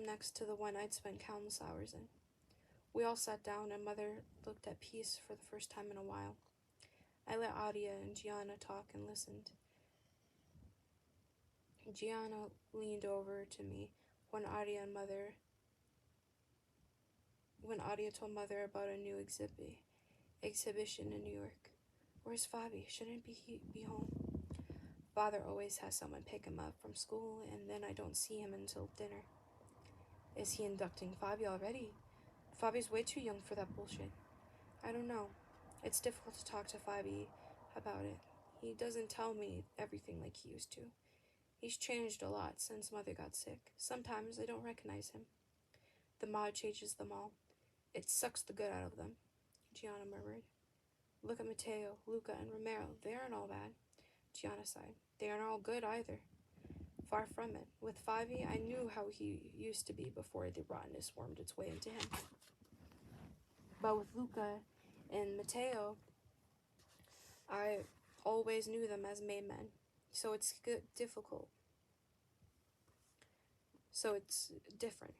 next to the one I'd spent countless hours in. We all sat down, and Mother looked at peace for the first time in a while. I let Adia and Gianna talk and listened. Gianna leaned over to me when Adia told Mother about a new exhibition in New York. "Where's Fabi? Shouldn't he be home?" "Father always has someone pick him up from school, and then I don't see him until dinner." "Is he inducting Fabi already? Fabi's way too young for that bullshit." "I don't know. It's difficult to talk to Fabi about it. He doesn't tell me everything like he used to. He's changed a lot since Mother got sick. Sometimes I don't recognize him. The mod changes them all. It sucks the good out of them," Gianna murmured. "Look at Mateo, Luca, and Romero. They aren't all bad." Gianna sighed. "They aren't all good either." "Far from it. With Fabi, I knew how he used to be before the rottenness wormed its way into him. But with Luca and Mateo, I always knew them as made men. So it's difficult. So it's different."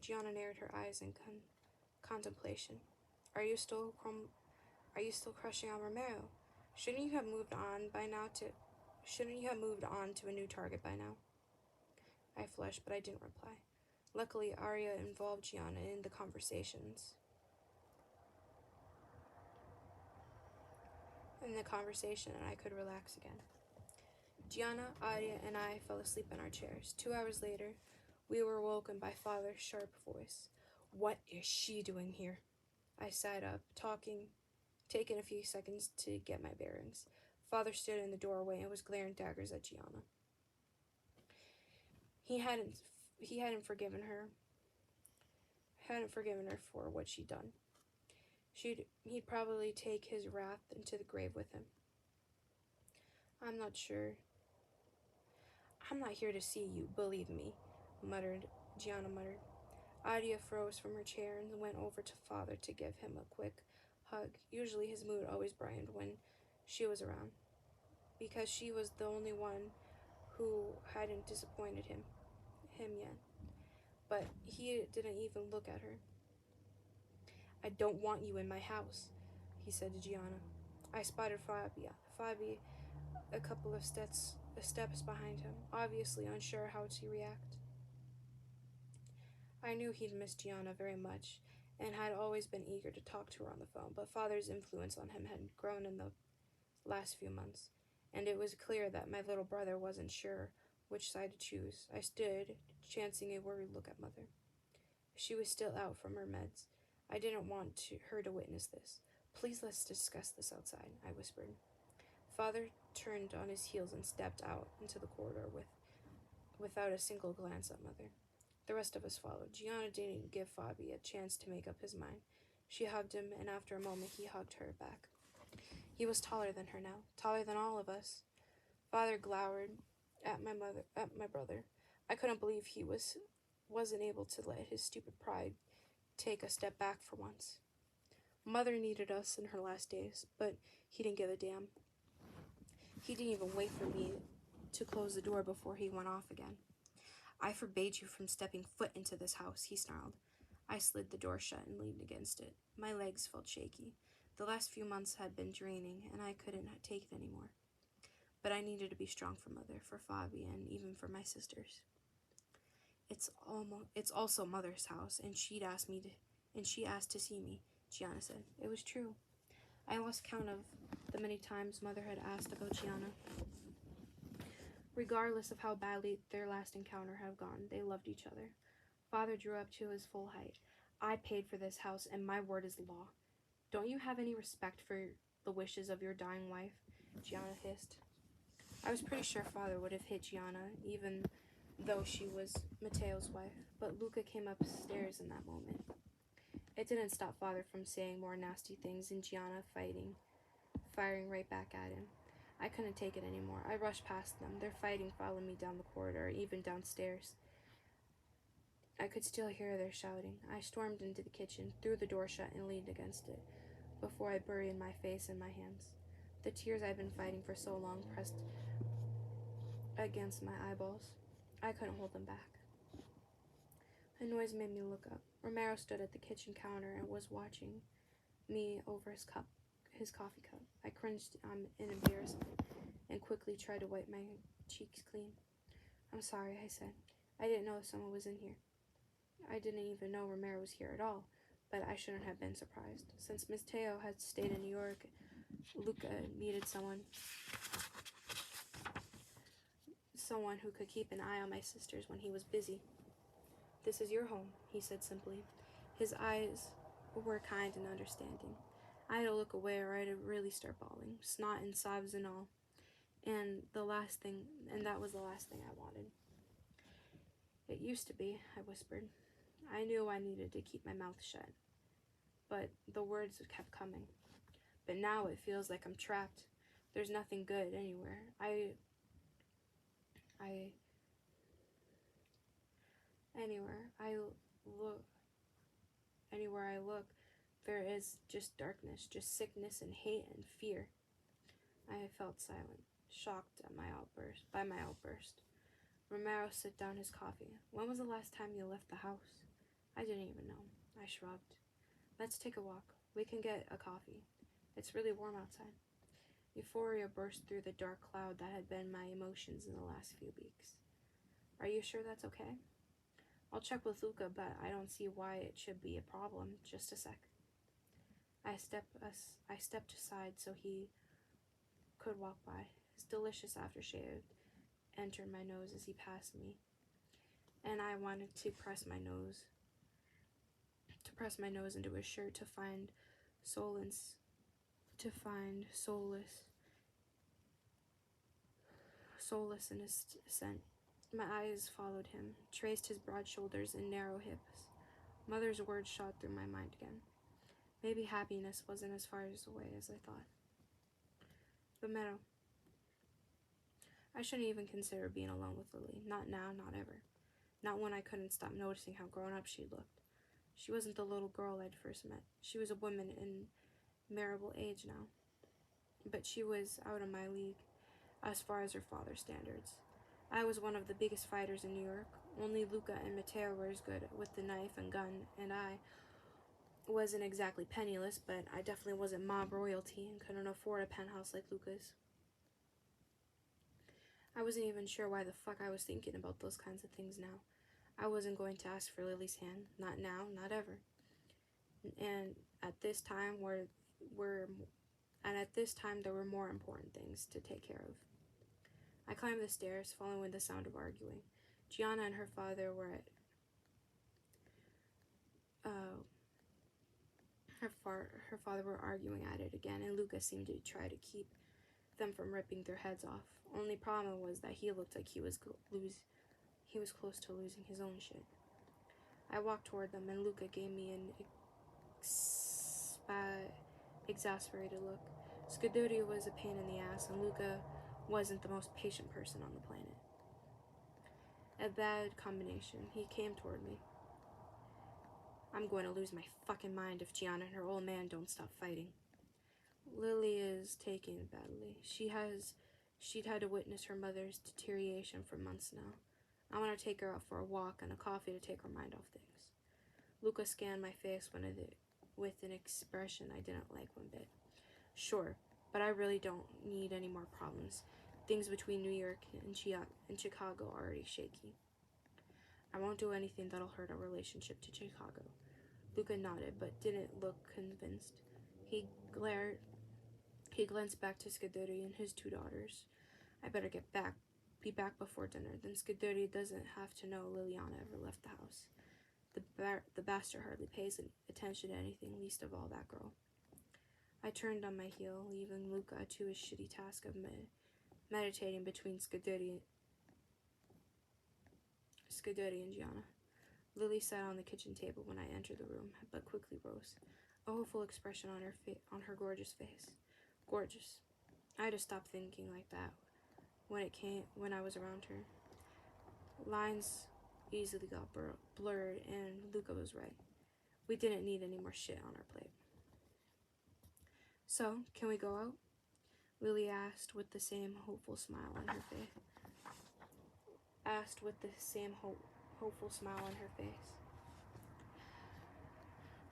Gianna narrowed her eyes in contemplation. Are you still crushing on Romero? Shouldn't you have moved on to a new target by now?" I flushed, but I didn't reply. Luckily, Arya involved Gianna in the conversation, and I could relax again. Gianna, Arya, and I fell asleep in our chairs. 2 hours later, we were woken by Father's sharp voice. "What is she doing here?" I sat up, taking a few seconds to get my bearings. Father stood in the doorway and was glaring daggers at Gianna. He hadn't forgiven her for what she'd done. He'd probably take his wrath into the grave with him. "I'm not sure. I'm not here to see you, believe me," Gianna muttered. Adia froze from her chair and went over to Father to give him a quick hug. Usually his mood always brightened when she was around, because she was the only one who hadn't disappointed him yet. But he didn't even look at her. "I don't want you in my house," he said to Gianna. I spotted Fabi a couple of steps behind him, obviously unsure how to react. I knew he'd missed Gianna very much, and had always been eager to talk to her on the phone, but Father's influence on him had grown in the last few months, and it was clear that my little brother wasn't sure which side to choose. I stood, chancing a worried look at Mother. She was still out from her meds. I didn't want her to witness this. "Please, let's discuss this outside," I whispered. Father turned on his heels and stepped out into the corridor without a single glance at Mother. The rest of us followed. Gianna didn't give Fabi a chance to make up his mind. She hugged him, and after a moment he hugged her back. He was taller than her now, taller than all of us. Father glowered at my brother. I couldn't believe he wasn't able to let his stupid pride take a step back for once. Mother needed us in her last days, but he didn't give a damn. He didn't even wait for me to close the door before he went off again. "I forbade you from stepping foot into this house," he snarled. I slid the door shut and leaned against it. My legs felt shaky. The last few months had been draining, and I couldn't take it anymore. But I needed to be strong for Mother, for Fabi, and even for my sisters. It's also Mother's house, and she asked to see me," Gianna said. It was true. I lost count of the many times Mother had asked about Gianna. Regardless of how badly their last encounter had gone, they loved each other. Father drew up to his full height. I paid for this house, and my word is law. Don't you have any respect for the wishes of your dying wife? Gianna hissed. I was pretty sure Father would have hit Gianna, even though she was Matteo's wife, but Luca came upstairs in that moment. It didn't stop Father from saying more nasty things and Gianna firing right back at him. I couldn't take it anymore. I rushed past them. Their fighting followed me down the corridor, even downstairs. I could still hear their shouting. I stormed into the kitchen, threw the door shut, and leaned against it, before I buried my face in my hands. The tears I'd been fighting for so long pressed against my eyeballs. I couldn't hold them back. A noise made me look up. Romero stood at the kitchen counter and was watching me over his coffee cup. I cringed in embarrassment and quickly tried to wipe my cheeks clean. I'm sorry, I said. I didn't know someone was in here. I didn't even know Romero was here at all, but I shouldn't have been surprised. Since Matteo had stayed in New York, Luca needed someone who could keep an eye on my sisters when he was busy. This is your home, he said simply. His eyes were kind and understanding. I had to look away or I'd really start bawling, snot and sobs and all. And that was the last thing I wanted. It used to be, I whispered. I knew I needed to keep my mouth shut, but the words kept coming. But now it feels like I'm trapped. There's nothing good anywhere. Anywhere I look, there is just darkness, just sickness and hate and fear. I felt silent, shocked at by my outburst. Romero set down his coffee. When was the last time you left the house? I didn't even know. I shrugged. Let's take a walk. We can get a coffee. It's really warm outside. Euphoria burst through the dark cloud that had been my emotions in the last few weeks. Are you sure that's okay? I'll check with Luca, but I don't see why it should be a problem. Just a sec. I stepped aside so he could walk by. His delicious aftershave entered my nose as he passed me, and I wanted to press my nose into his shirt to find solace in his scent. My eyes followed him, traced his broad shoulders and narrow hips. Mother's words shot through my mind again. Maybe happiness wasn't as far away as I thought. But Meadow, I shouldn't even consider being alone with Lily. Not now, not ever. Not when I couldn't stop noticing how grown up she looked. She wasn't the little girl I'd first met. She was a woman in marriable age now. But she was out of my league as far as her father's standards. I was one of the biggest fighters in New York. Only Luca and Matteo were as good with the knife and gun, and I wasn't exactly penniless, but I definitely wasn't mob royalty and couldn't afford a penthouse like Luca's. I wasn't even sure why the fuck I was thinking about those kinds of things now. I wasn't going to ask for Lily's hand. Not now, not ever. And at this time there were more important things to take care of. I climbed the stairs, following the sound of arguing. Gianna and her father were at her father were arguing at it again, and Luca seemed to try to keep them from ripping their heads off. Only problem was that he looked like he was close to losing his own shit. I walked toward them, and Luca gave me an exasperated look. Scuderia was a pain in the ass, and Luca wasn't the most patient person on the planet. A bad combination. He came toward me. I'm going to lose my fucking mind if Gianna and her old man don't stop fighting. Lily is taking it badly. She'd had to witness her mother's deterioration for months now. I want to take her out for a walk and a coffee to take her mind off things. Luca scanned my face with an expression I didn't like one bit. Sure, but I really don't need any more problems. Things between New York and Chicago are already shaky. I won't do anything that'll hurt our relationship to Chicago. Luca nodded, but didn't look convinced. He glared He glanced back to Skiduri and his 2 daughters. I better be back before dinner. Then Skiduri doesn't have to know Liliana ever left the house. The bastard hardly pays attention to anything, least of all that girl. I turned on my heel, leaving Luca to his shitty task of meditating between Skiduri and Gianna. Lily sat on the kitchen table when I entered the room, but quickly rose, a hopeful expression on her gorgeous face. Gorgeous. I had to stop thinking like that when I was around her. Lines easily got blurred, and Luca was right. We didn't need any more shit on our plate. So, can we go out? Lily asked with the same hopeful smile on her face.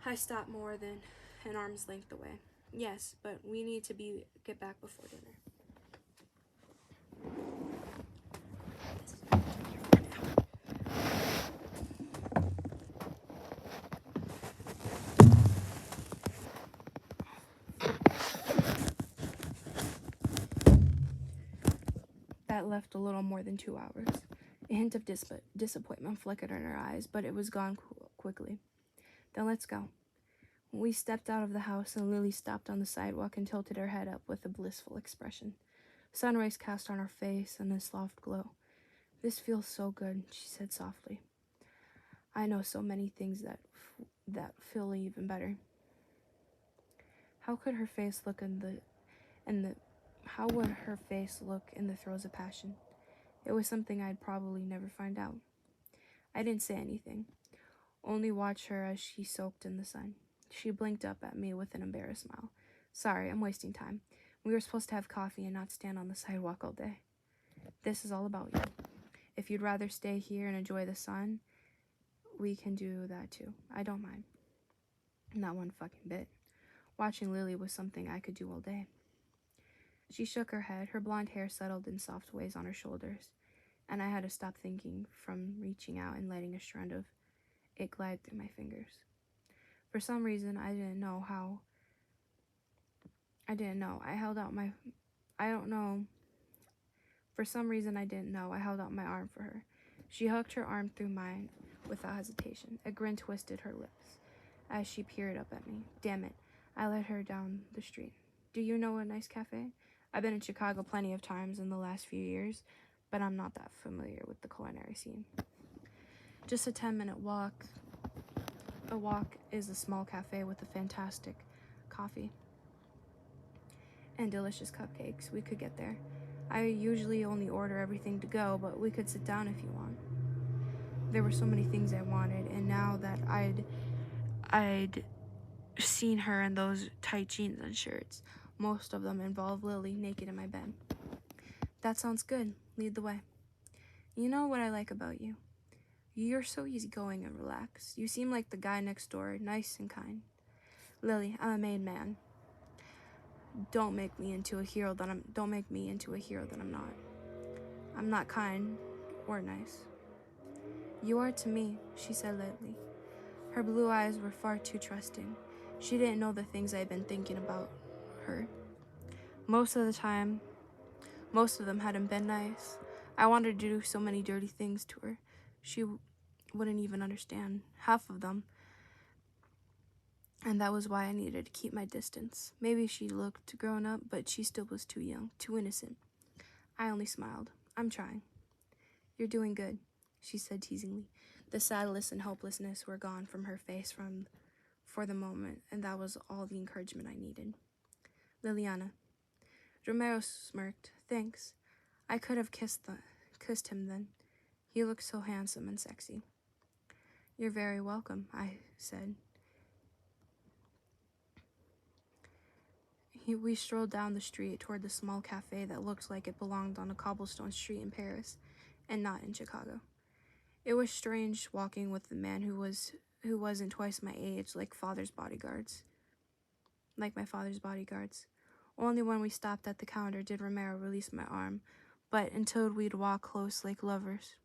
I stopped more than an arm's length away. Yes, but we need to get back before dinner. That left a little more than 2 hours. A hint of disappointment flickered in her eyes, but it was gone quickly. Then let's go. We stepped out of the house, and Lily stopped on the sidewalk and tilted her head up with a blissful expression. Sunrays cast on her face and a soft glow. This feels so good, she said softly. I know so many things that feel even better. How would her face look in the throes of passion? It was something I'd probably never find out. I didn't say anything, only watch her as she soaked in the sun. She blinked up at me with an embarrassed smile. Sorry, I'm wasting time. We were supposed to have coffee and not stand on the sidewalk all day. This is all about you. If you'd rather stay here and enjoy the sun, we can do that too. I don't mind. Not one fucking bit. Watching Lily was something I could do all day. She shook her head. Her blonde hair settled in soft waves on her shoulders, and I had to stop thinking from reaching out and letting a strand of it glide through my fingers. For some reason, I didn't know. I held out my arm for her. She hooked her arm through mine without hesitation. A grin twisted her lips as she peered up at me. Damn it, I led her down the street. Do you know a nice cafe? I've been in Chicago plenty of times in the last few years, but I'm not that familiar with the culinary scene. Just a 10-minute walk. A walk is a small cafe with a fantastic coffee and delicious cupcakes. We could get there. I usually only order everything to go, but we could sit down if you want. There were so many things I wanted, and now that I'd seen her in those tight jeans and shirts, most of them involved Lily naked in my bed. That sounds good. Lead the way. You know what I like about you? You're so easygoing and relaxed. You seem like the guy next door, nice and kind. Lily, I'm a made man. Don't make me into a hero that I'm not. I'm not kind or nice. You are to me, she said lightly. Her blue eyes were far too trusting. She didn't know the things I'd been thinking about her. Most of them hadn't been nice. I wanted to do so many dirty things to her. She wouldn't even understand half of them. And that was why I needed to keep my distance. Maybe she looked grown up, but she still was too young, too innocent. I only smiled. I'm trying. You're doing good, she said teasingly. The sadness and hopelessness were gone from her face for the moment, and that was all the encouragement I needed. Liliana. Romero smirked. Thanks. I could have kissed him then. He looked so handsome and sexy. You're very welcome, I said. We strolled down the street toward the small cafe that looked like it belonged on a cobblestone street in Paris, and not in Chicago. It was strange walking with a man who wasn't twice my age, like my father's bodyguards. Only when we stopped at the counter did Romero release my arm, but until then, we'd walked close like lovers.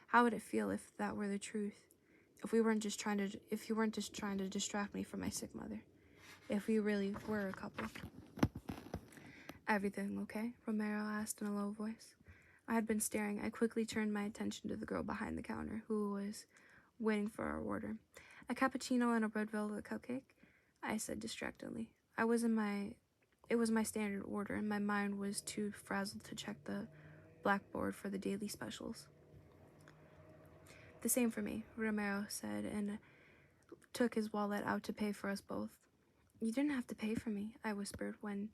How would it feel if that were the truth? If you weren't just trying to distract me from my sick mother? if we really were a couple. Everything okay? Romero asked in a low voice. I had been staring. I quickly turned my attention to the girl behind the counter, who was waiting for our order. A cappuccino and a red velvet cupcake, I said distractedly. It was my standard order, and my mind was too frazzled to check the blackboard for the daily specials. The same for me, Romero said, and took his wallet out to pay for us both. You didn't have to pay for me, I whispered when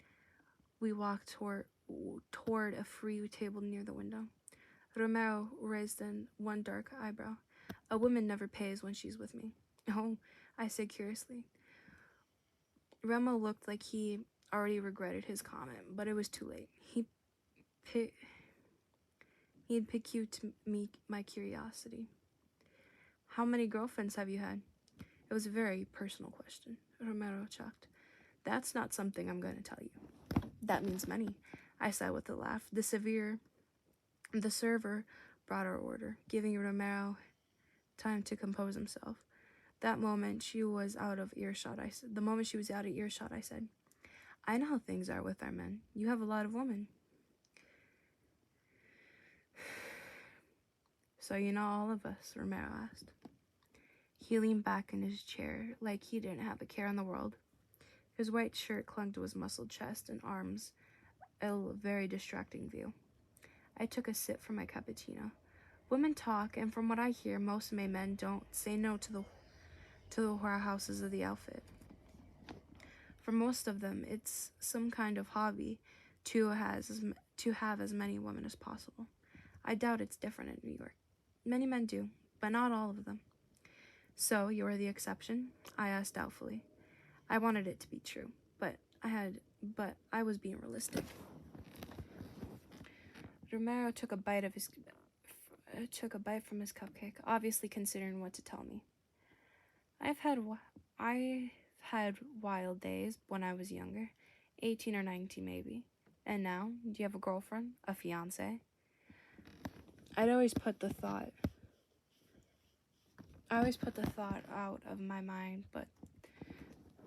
we walked toward a free table near the window. Romero raised one dark eyebrow. A woman never pays when she's with me. Oh, I said curiously. Remo looked like he already regretted his comment, but it was too late. He'd piqued my curiosity. How many girlfriends have you had? It was a very personal question. Romero chucked. That's not something I'm going to tell you. That means many, I said with a laugh. The server brought our order, giving Romero time to compose himself. The moment she was out of earshot, I said, I know how things are with our men. You have a lot of women. So you know all of us, Romero asked. He leaned back in his chair like he didn't have a care in the world. His white shirt clung to his muscled chest and arms, a very distracting view. I took a sip from my cappuccino. Women talk, and from what I hear, most May men don't say no to the whorehouses of the outfit. For most of them, it's some kind of hobby to have as many women as possible. I doubt it's different in New York. Many men do, but not all of them. So, you're the exception? I asked doubtfully. I wanted it to be true, but I was being realistic. Romero took a bite from his cupcake, obviously considering what to tell me. I've had wild days when I was younger, 18 or 19 maybe. And now, do you have a girlfriend? A fiancé? I always put the thought out of my mind, but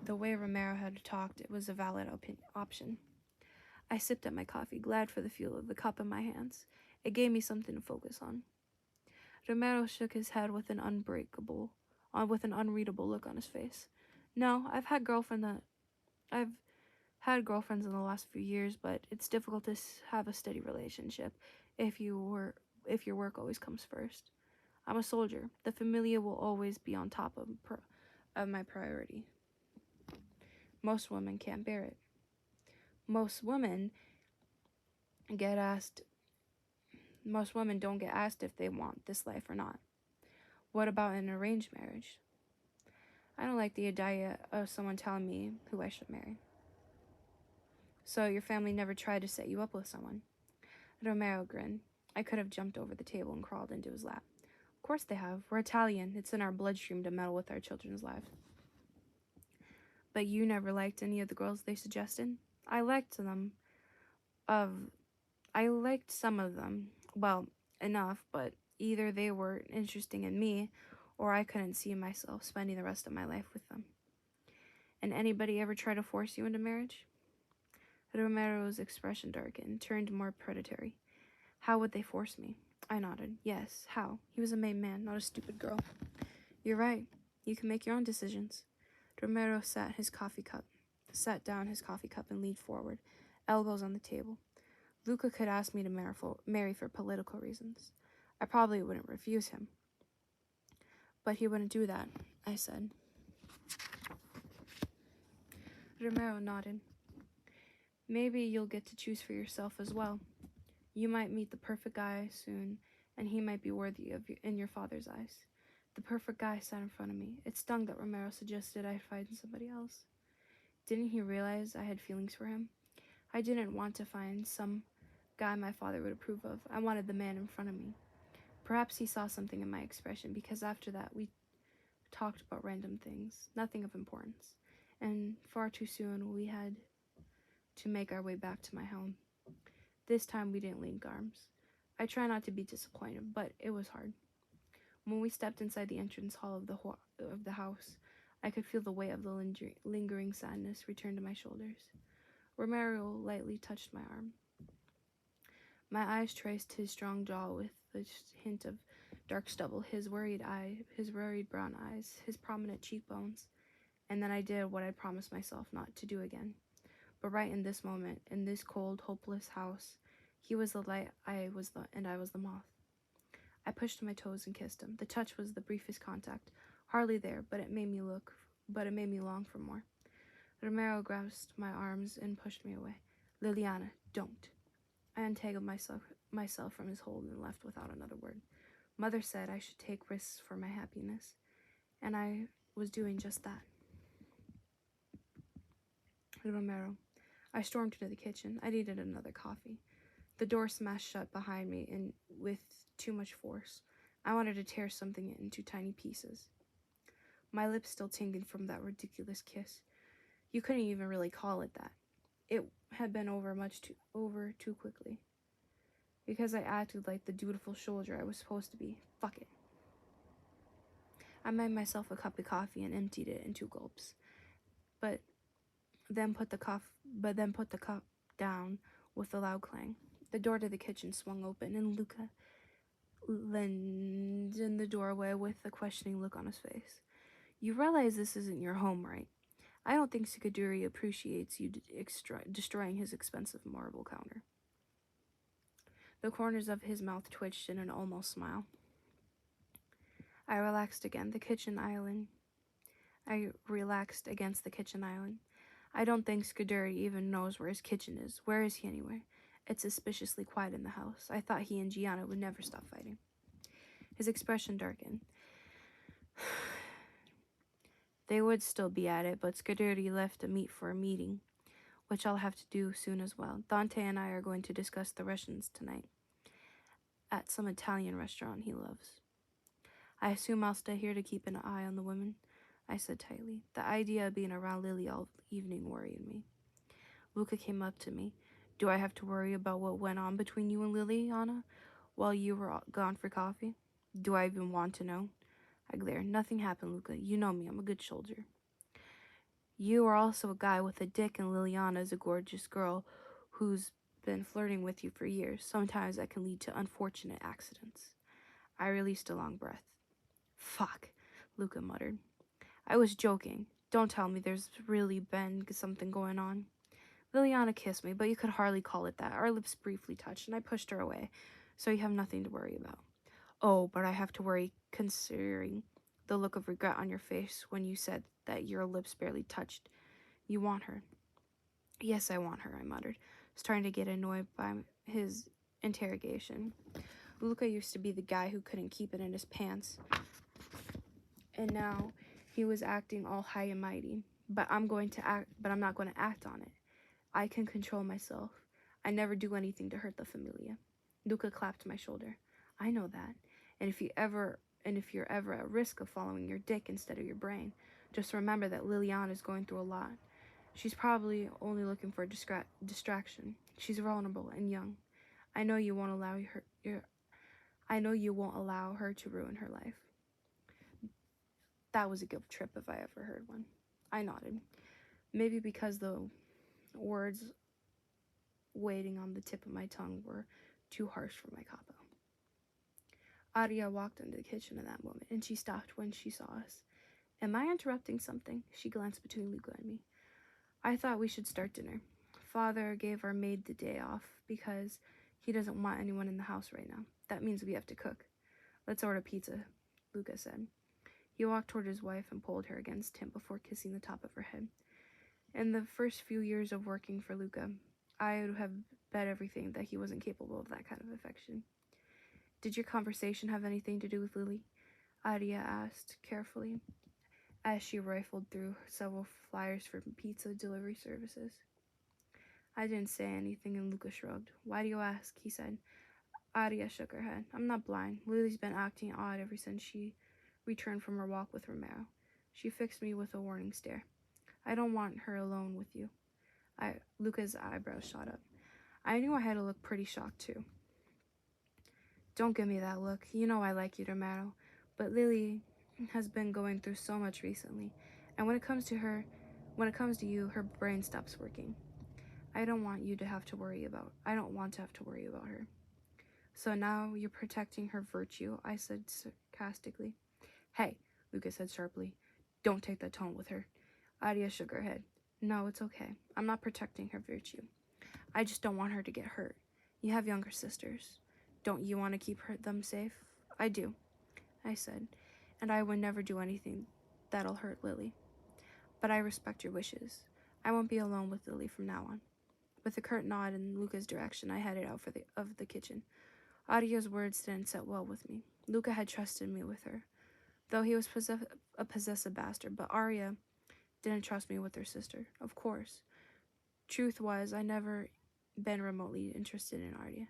the way Romero had talked, it was a valid option. I sipped at my coffee, glad for the feel of the cup in my hands. It gave me something to focus on. Romero shook his head with an unreadable look on his face. No, I've had girlfriends in the last few years, but it's difficult to have a steady relationship if your work always comes first. I'm a soldier. The familia will always be on top of my priority. Most women can't bear it. Most women don't get asked if they want this life or not. What about an arranged marriage? I don't like the idea of someone telling me who I should marry. So your family never tried to set you up with someone? Romero grinned. I could have jumped over the table and crawled into his lap. Of course they have. We're Italian. It's in our bloodstream to meddle with our children's lives. But you never liked any of the girls they suggested? I liked some of them. Well, enough, but either they were interesting in me, or I couldn't see myself spending the rest of my life with them. And anybody ever try to force you into marriage? Romero's expression darkened, turned more predatory. How would they force me? I nodded. Yes, how? He was a made man, not a stupid girl. You're right. You can make your own decisions. Romero sat down his coffee cup and leaned forward, elbows on the table. Luca could ask me to marry for political reasons. I probably wouldn't refuse him. But he wouldn't do that, I said. Romero nodded. Maybe you'll get to choose for yourself as well. You might meet the perfect guy soon, and he might be worthy of you in your father's eyes. The perfect guy sat in front of me. It stung that Romero suggested I find somebody else. Didn't he realize I had feelings for him? I didn't want to find some guy my father would approve of. I wanted the man in front of me. Perhaps he saw something in my expression, because after that we talked about random things, nothing of importance, and far too soon we had to make our way back to my home. This time we didn't link arms. I try not to be disappointed, but it was hard. When we stepped inside the entrance hall of the house, I could feel the weight of the lingering sadness return to my shoulders. Romero lightly touched my arm. My eyes traced his strong jaw with a hint of dark stubble, his worried brown eyes, his prominent cheekbones, and then I did what I promised myself not to do again. But right in this moment, in this cold, hopeless house, he was the light, I was the moth. I pushed to my toes and kissed him. The touch was the briefest contact, hardly there, but it made me long for more. Romero grasped my arms and pushed me away. Liliana, don't. I untangled myself from his hold and left without another word. Mother said I should take risks for my happiness, and I was doing just that. Romero. I stormed into the kitchen. I needed another coffee. The door smashed shut behind me and with too much force. I wanted to tear something into tiny pieces. My lips still tingled from that ridiculous kiss. You couldn't even really call it that. It had been over too quickly. Because I acted like the dutiful soldier I was supposed to be. Fuck it. I made myself a cup of coffee and emptied it in 2 gulps. But then put the cup down with a loud clang. The door to the kitchen swung open, and Luca leaned in the doorway with a questioning look on his face. You realize this isn't your home, right? I don't think Scuderi appreciates you destroying his expensive marble counter. The corners of his mouth twitched in an almost smile. I relaxed against the kitchen island. I don't think Scuderi even knows where his kitchen is. Where is he anyway? It's suspiciously quiet in the house. I thought he and Gianna would never stop fighting. His expression darkened. They would still be at it, but Scuderi left to meet for a meeting, which I'll have to do soon as well. Dante and I are going to discuss the Russians tonight at some Italian restaurant he loves. I assume I'll stay here to keep an eye on the women, I said tightly. The idea of being around Lily all evening worried me. Luca came up to me. Do I have to worry about what went on between you and Liliana while you were gone for coffee? Do I even want to know? I glared. Nothing happened, Luca. You know me. I'm a good soldier. You are also a guy with a dick, and Liliana is a gorgeous girl who's been flirting with you for years. Sometimes that can lead to unfortunate accidents. I released a long breath. Fuck, Luca muttered. I was joking. Don't tell me there's really been something going on. Liliana kissed me, but you could hardly call it that. Our lips briefly touched, and I pushed her away, so you have nothing to worry about. Oh, but I have to worry considering the look of regret on your face when you said that your lips barely touched. You want her. Yes, I want her, I muttered, starting to get annoyed by his interrogation. Luca used to be the guy who couldn't keep it in his pants, and now he was acting all high and mighty. But I'm not going to act on it. I can control myself. I never do anything to hurt the familia. Luca clapped my shoulder. I know that. And if you're ever at risk of following your dick instead of your brain, just remember that Liliana is going through a lot. She's probably only looking for a distraction. She's vulnerable and young. I know you won't allow her to ruin her life. That was a guilt trip if I ever heard one. I nodded. Maybe because the words waiting on the tip of my tongue were too harsh for my capo. Aria walked into the kitchen in that moment, and she stopped when she saw us. Am I interrupting something? She glanced between Luca and me. I thought we should start dinner. Father gave our maid the day off because he doesn't want anyone in the house right now. That means we have to cook. Let's order pizza, Luca said. He walked toward his wife and pulled her against him before kissing the top of her head. In the first few years of working for Luca, I would have bet everything that he wasn't capable of that kind of affection. Did your conversation have anything to do with Lily? Aria asked carefully, as she rifled through several flyers for pizza delivery services. I didn't say anything, and Luca shrugged. Why do you ask? He said. Aria shook her head. I'm not blind. Lily's been acting odd ever since she returned from her walk with Romero. She fixed me with a warning stare. I don't want her alone with you. Luca's eyebrows shot up. I knew I had to look pretty shocked, too. Don't give me that look. You know I like you, Romero. But Lily has been going through so much recently. And when it comes to you, her brain stops working. I don't want to have to worry about her. So now you're protecting her virtue, I said sarcastically. Hey, Lucas said sharply. Don't take that tone with her. Adia shook her head. No, it's okay. I'm not protecting her virtue. I just don't want her to get hurt. You have younger sisters. Don't you want to keep them safe? I do, I said, and I would never do anything that'll hurt Lily. But I respect your wishes. I won't be alone with Lily from now on. With a curt nod in Luca's direction, I headed out of the kitchen. Adia's words didn't sit well with me. Luca had trusted me with her, though he was a possessive bastard, but Arya didn't trust me with her sister, of course. Truth was, I never been remotely interested in Arya.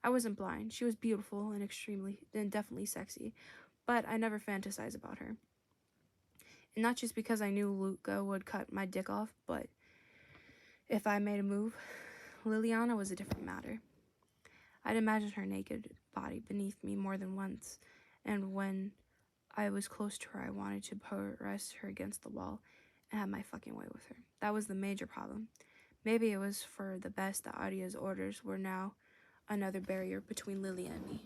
I wasn't blind. She was beautiful and definitely sexy, but I never fantasized about her. And not just because I knew Luca would cut my dick off, but if I made a move, Liliana was a different matter. I'd imagined her naked body beneath me more than once, and when I was close to her, I wanted to press her against the wall and have my fucking way with her. That was the major problem. Maybe it was for the best that Arya's orders were now another barrier between Lily and me.